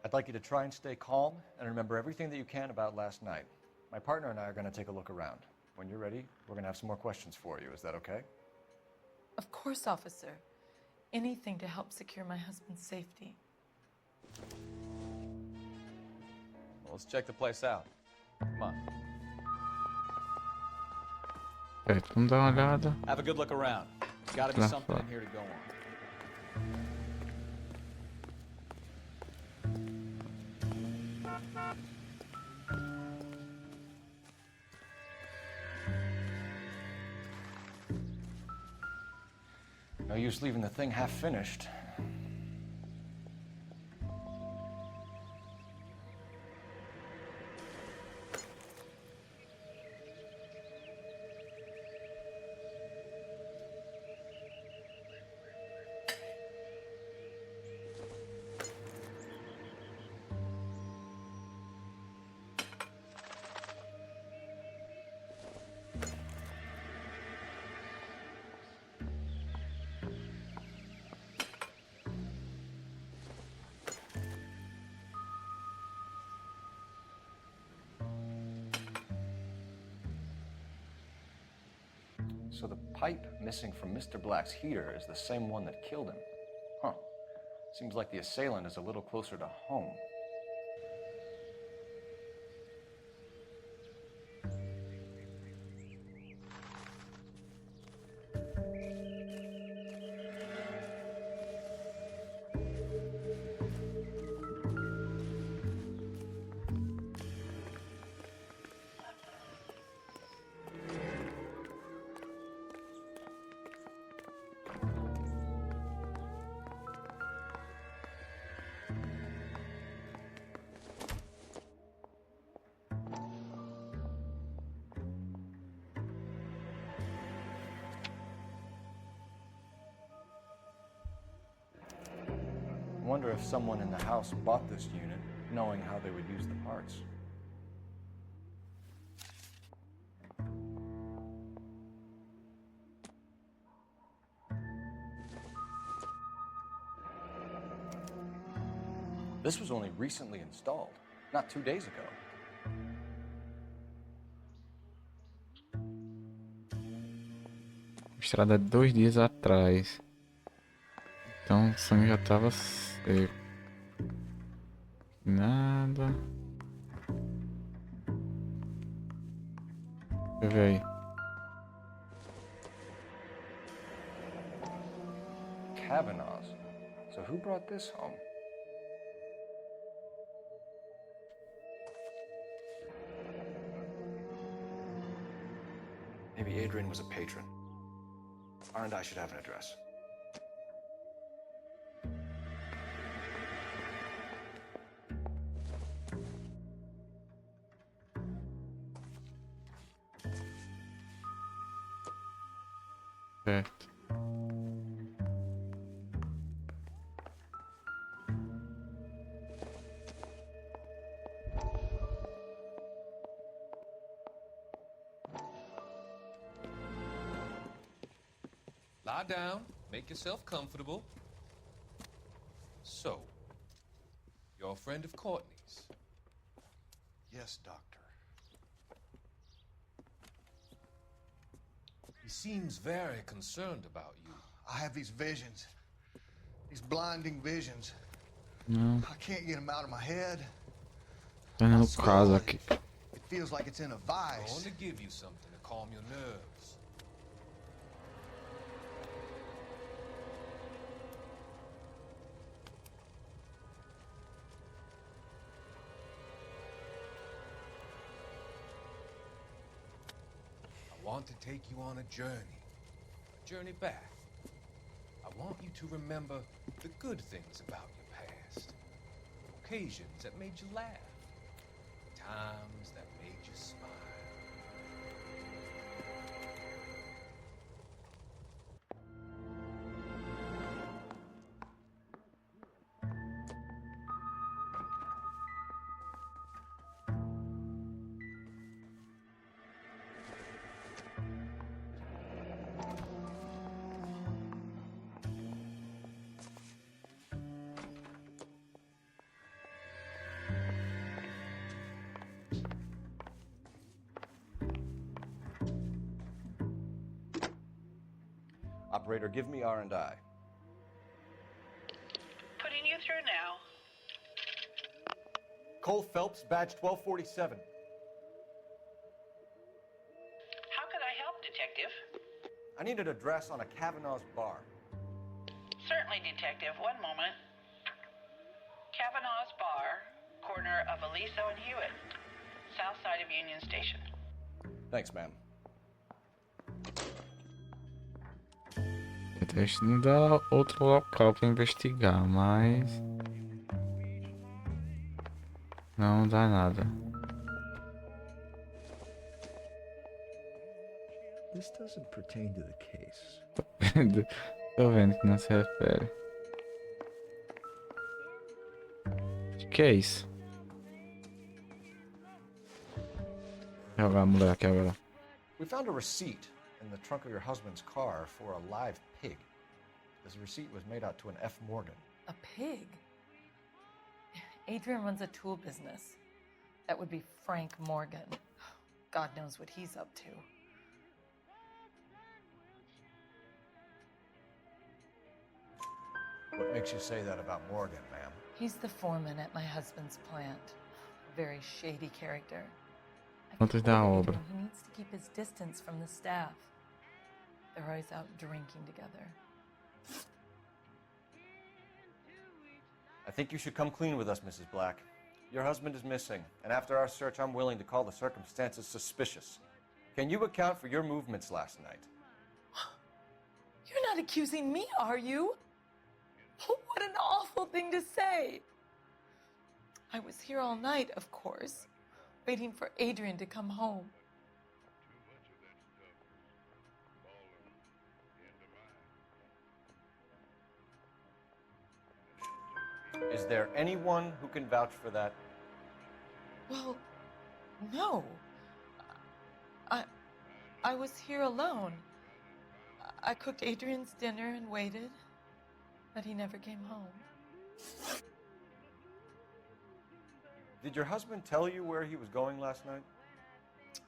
I'd like you to try and stay calm and remember everything that you can about last night. My partner and I are going to take a look around. When you're ready, we're going to have some more questions for you. Is that okay? Of course, officer. Anything to help secure my husband's safety. Well, let's check the place out. Come on. Certo, vamos dar uma olhada. Have a good look around. There's got to be Lá something fora. in here to go on. No use leaving the thing half finished. So the pipe missing from Mr. Black's heater is the same one that killed him. Huh. Seems like the assailant is a little closer to home. I wonder if someone in the house bought this unit, knowing how they would use the parts. This was only recently installed, not 2 days ago. Estrada 2 dias atrás. Então o sangue já tava seco. Nada. Deixa eu ver aí. Kavanaugh's. So who brought this home? Maybe Adrian was a patron. R&I should have an address. Certo. Lie down, make yourself comfortable. So, you're a friend of Courtney's? Yes, Doctor. He seems very concerned about you. I have these visions. These blinding visions. Não. I can't get them out of my head. Tô no caso aqui. It feels like it's in a I vice. want to give you something to calm your nerves. I want to take you on a journey back. I want you to remember the good things about your past. Occasions that made you laugh. Times that made you smile. Operator, give me R&I. Putting you through now. Cole Phelps, badge 1247. How could I help, Detective? I need an address on a Kavanaugh's bar. Certainly, Detective. One moment. Kavanaugh's Bar, corner of Aliso and Hewitt, south side of Union Station. Thanks, ma'am. Deixa não dar outro local pra investigar, mas não dá nada. This doesn't pertain to the case. Tô vendo que não se refere. Que é isso? Jogar a mulher aqui agora. We found a receipt in the trunk of your husband's car for a live pig. This receipt was made out to an F. Morgan. A pig? Adrian runs a tool business. That would be Frank Morgan. God knows what he's up to. What makes you say that about Morgan, ma'am? He's the foreman at my husband's plant. A very shady character. Quantos da obra? He needs to keep his distance from the staff. They're always out drinking together. I think you should come clean with us, Mrs. Black. Your husband is missing, and after our search, I'm willing to call the circumstances suspicious. Can you account for your movements last night? You're not accusing me, are you? What an awful thing to say. I was here all night, of course, waiting for Adrian to come home. Is there anyone who can vouch for that? Well, no. I was here alone. I cooked Adrian's dinner and waited, but he never came home. Did your husband tell you where he was going last night?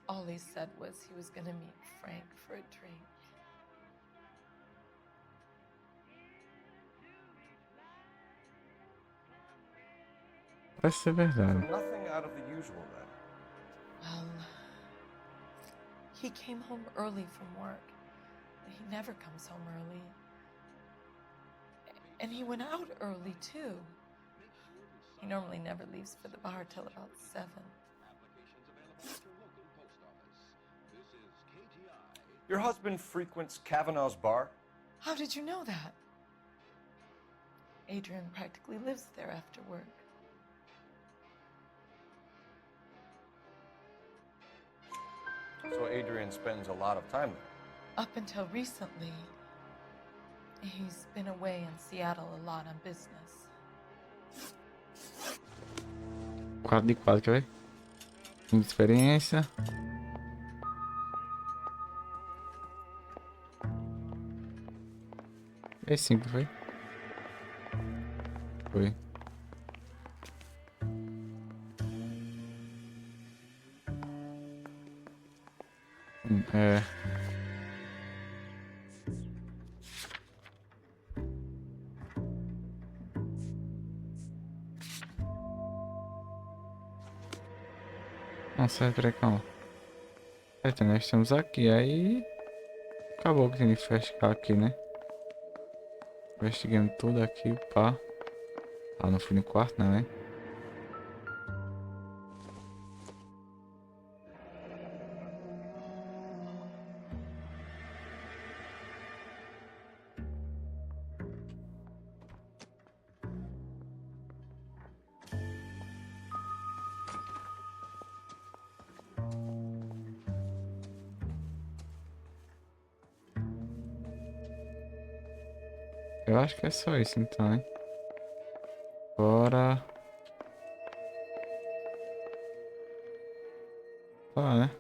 All he said was he was going to meet Frank for a drink. Parece ser verdade. Nothing out of the usual then. Well, he came home early from work. He never comes home early. And he went out early, too. He normally never leaves for the bar till about 7. Your husband frequents Kavanaugh's bar? How did you know that? Adrian practically lives there after work. So Adrian spends a lot of time there? Up until recently, he's been away in Seattle a lot on business. 4 de 4, quer ver? Muita experiência. Ps5, foi? Foi. É. Nossa, peraí, calma. Então, nós estamos aqui, aí... Acabou que tem que fechar aqui, né? Investigando tudo aqui, pá. Ah, não fui no quarto, não, né? Eu acho que é só isso, então, hein? Bora... Tá, né?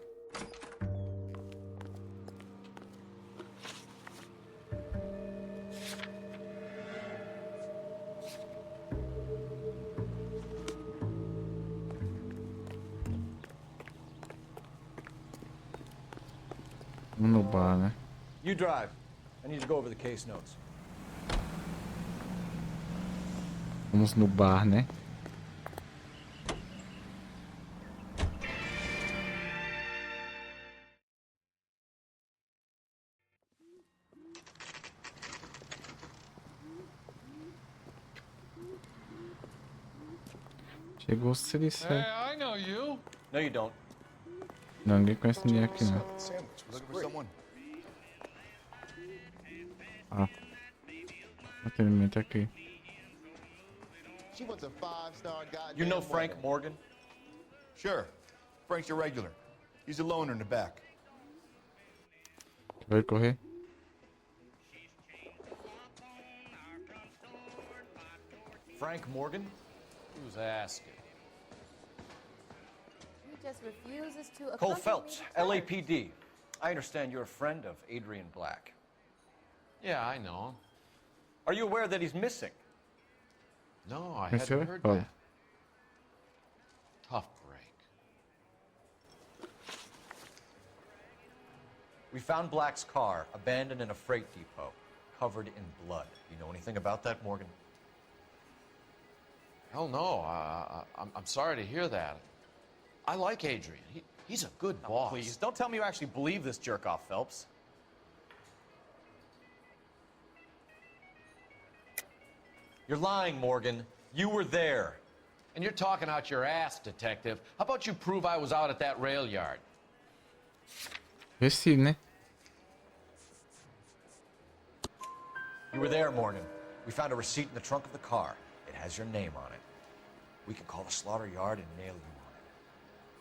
Vamos no bar, né? You drive. I need to go over the case notes. Vamos no bar, né? Chegou o serviço. I know you. No, you don't. Não, ninguém conhece ninguém aqui, não. Looking for someone? Ah. Atendimento aqui. She wants a 5-star goddamn. You know Frank Morgan? Sure. Frank's your regular. He's a loner in the back. Vai correr. Frank Morgan? Who's asking? He just refuses to Cole accompany Phelps, me to church. LAPD. I understand you're a friend of Adrian Black. Yeah, I know him. Are you aware that he's missing? No, I Yes, sir. hadn't heard Oh. that. Tough break. We found Black's car abandoned in a freight depot, covered in blood. You know anything about that, Morgan? Hell no. I'm sorry to hear that. I like Adrian. He's a good boss. Please, don't tell me you actually believe this jerk-off, Phelps. You're lying, Morgan. You were there. And you're talking out your ass, Detective. How about you prove I was out at that rail yard? Esse, né? You were there, Morgan. We found a receipt in the trunk of the car. It has your name on it. We can call the slaughter yard and nail you on it.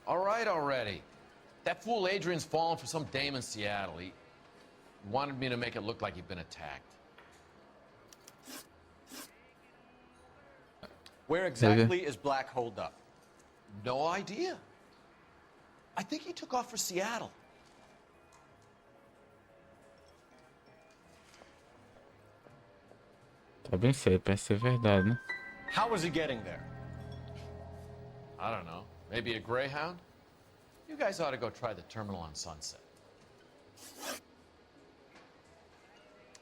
All right already. That fool Adrian's fallen for some dame in Seattle. He wanted me to make it look like he'd been attacked. Where exactly is Black holed up? No idea. I think he took off for Seattle. Tá bem sério, parece ser verdade, né? How was he getting there? I don't know. Maybe a Greyhound? You guys ought to go try the terminal on Sunset.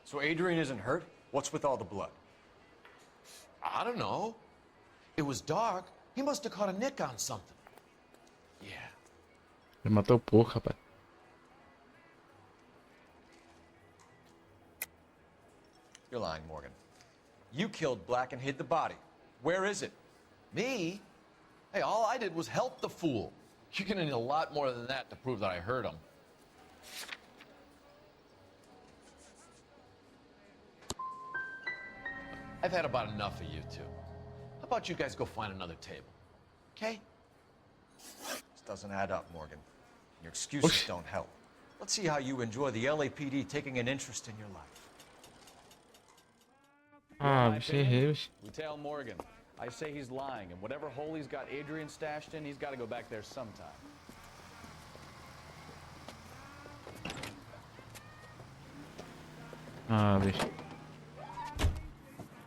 So Adrian isn't hurt? What's with all the blood? I don't know. It was dark. He must have caught a nick on something. Yeah. Ele matou o porco, rapaz. You're lying, Morgan. You killed Black and hid the body. Where is it? Me? Hey, all I did was help the fool. You're gonna need a lot more than that to prove that I hurt him. I've had about enough of you two. How about you guys go find another table? Okay? This doesn't add up, Morgan. Your excuses don't help. Let's see how you enjoy the LAPD taking an interest in your life. Ah, bicho, errei, bicho. We tell Morgan. I say he's lying, and whatever hole he's got Adrian stashed in, he's got to go back there sometime. Ah, bicho.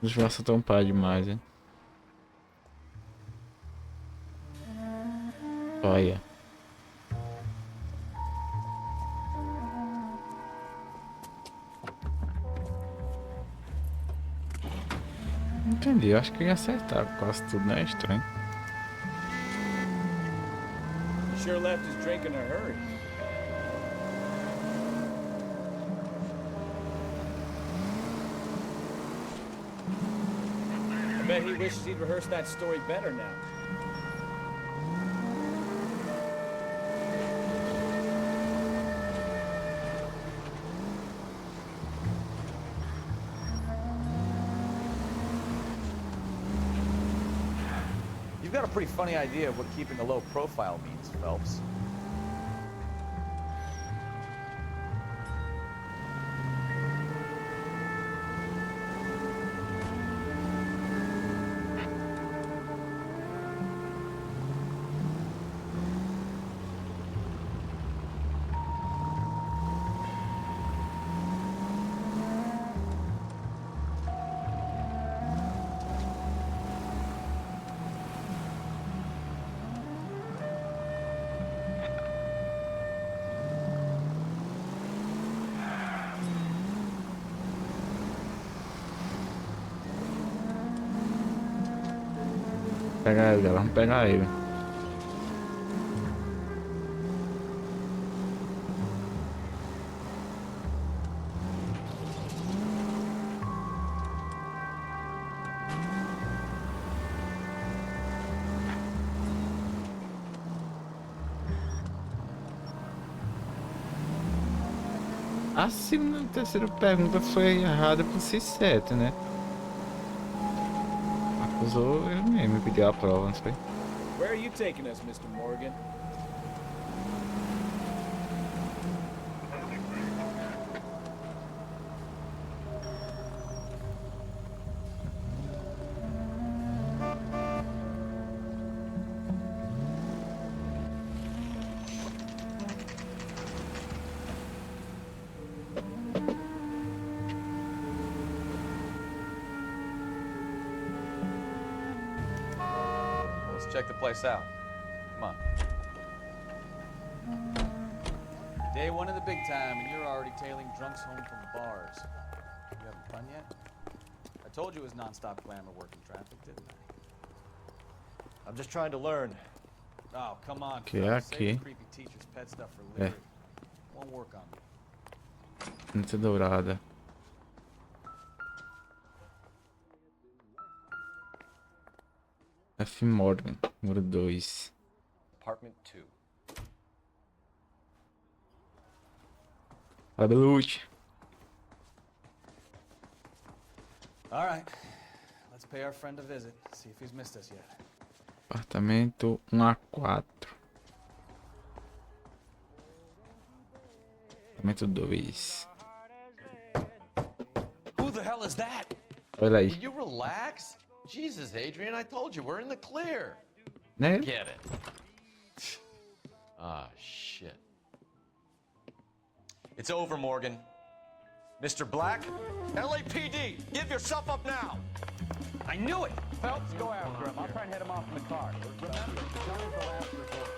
Os braços tão pá demais, hein? Olha. Entendi, eu acho que eu ia acertar quase tudo, né? Estranho. He sure left his drink in a hurry. I bet he wishes he'd rehearsed that story better now. You've got a pretty funny idea of what keeping a low profile means, Phelps. Pegar ele, galera. Vamos pegar ele. A segunda e terceira pergunta foi errada por si 7, né? Acusou ele mesmo, pediu a prova, não foi? Where are you taking us, Mr. Morgan? Let's check the place out. Come on. Day one of the big time, and you're already tailing drunks home from bars. You having fun yet? I told you it was non-stop glamour working traffic, didn't I? I'm just trying to learn. Oh, come on, Que Phil. Save the aqui. creepy teacher's pet stuff for É. later. Won't work on me. Muito dourada. F. Morgan, número 2. Apartment 2. Fala, Belucci. All right, let's pay our friend a visit. See if he's missed us yet. Apartamento 1A4. Apartamento 2. Who the hell is that? Olha aí. Will you relax? Jesus, Adrian, I told you, we're in the clear. Né? Get it. Ah, shit. It's over, Morgan. Mr. Black? LAPD, give yourself up now! I knew it! Phelps, go after him. I'll try and head him off in the car. Remember, John's the last resort.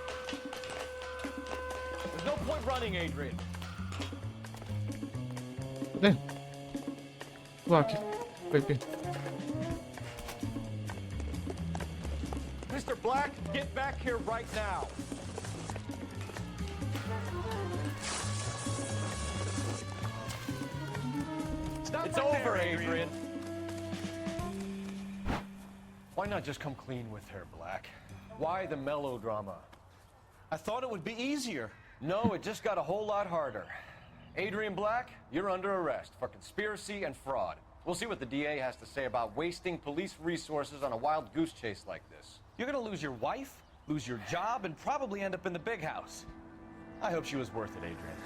There's no point running, Adrian. Cadê? Block. Pepe. Mr. Black, get back here right now. It's over, Adrian. Why not just come clean with her, Black? Why the melodrama? I thought it would be easier. No, it just got a whole lot harder. Adrian Black, you're under arrest for conspiracy and fraud. We'll see what the DA has to say about wasting police resources on a wild goose chase like this. You're gonna lose your wife, lose your job, and probably end up in the big house. I hope she was worth it, Adrian.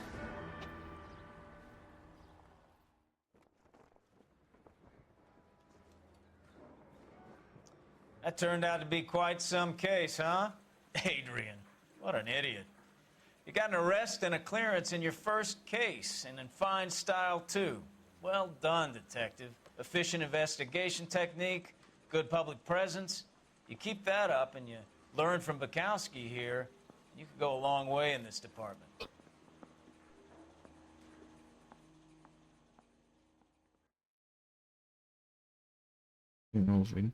That turned out to be quite some case, huh? Adrian, what an idiot. You got an arrest and a clearance in your first case, and in fine style, too. Well done, Detective. efficient investigation technique, good public presence. You keep that up and you learn from Bukowski here, you could go a long way in this department. De novo, hein?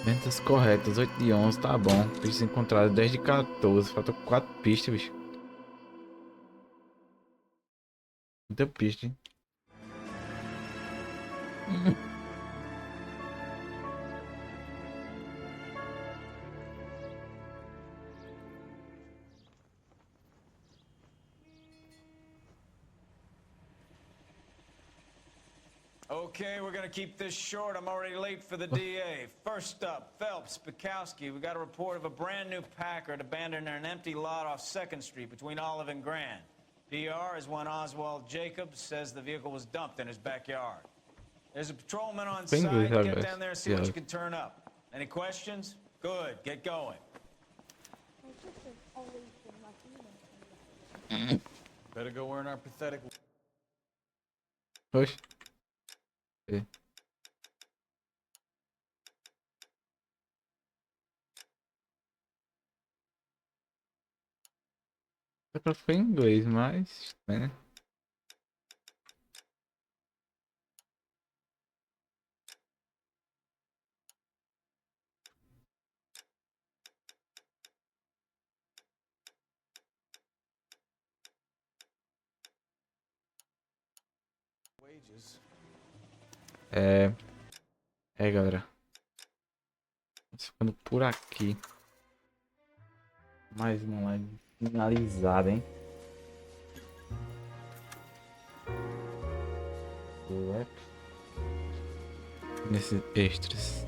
Ventas corretas, 8 de 11, tá bom. Pistas encontradas, 10 de 14. Falta 4 pistas, bicho. Muita pista, hein? Okay, we're gonna keep this short. I'm already late for the DA. First up, Phelps, Bukowski. We got a report of a brand new Packard abandoned in an empty lot off 2nd Street between Olive and Grand. PR is when Oswald Jacobs says the vehicle was dumped in his backyard. There's a patrolman on site. Get down there and see what you can turn up. Any questions? Good, get going. Better go earn our pathetic... Oxe. É. É pra ficar em inglês, mas... né? Galera. Vamos ficando por aqui. Mais uma live finalizada, hein? Nesses extras.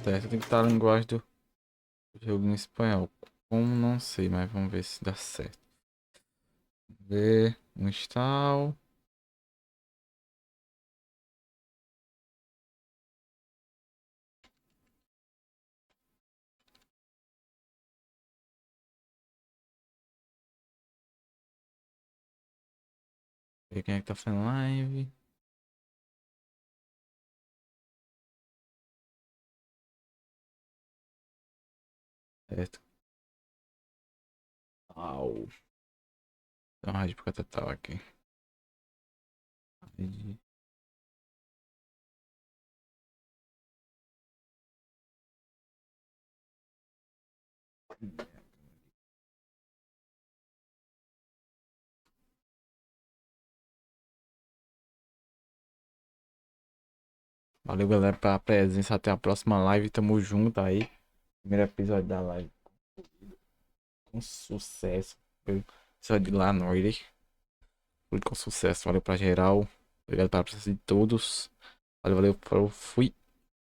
Certo, tem que estar a linguagem do jogo em espanhol. Como não sei, mas vamos ver se dá certo. Ver um install. Ver quem é que tá fazendo live. Certo. Au. Então, rádio pro Catatal aqui. Rede. Valeu, galera, pela presença. Até a próxima live. Tamo junto aí. Primeiro episódio da live. Com sucesso. Episódio de lá, Noire. Foi com sucesso. Valeu pra geral. Obrigado pela presença de todos. Valeu, fui.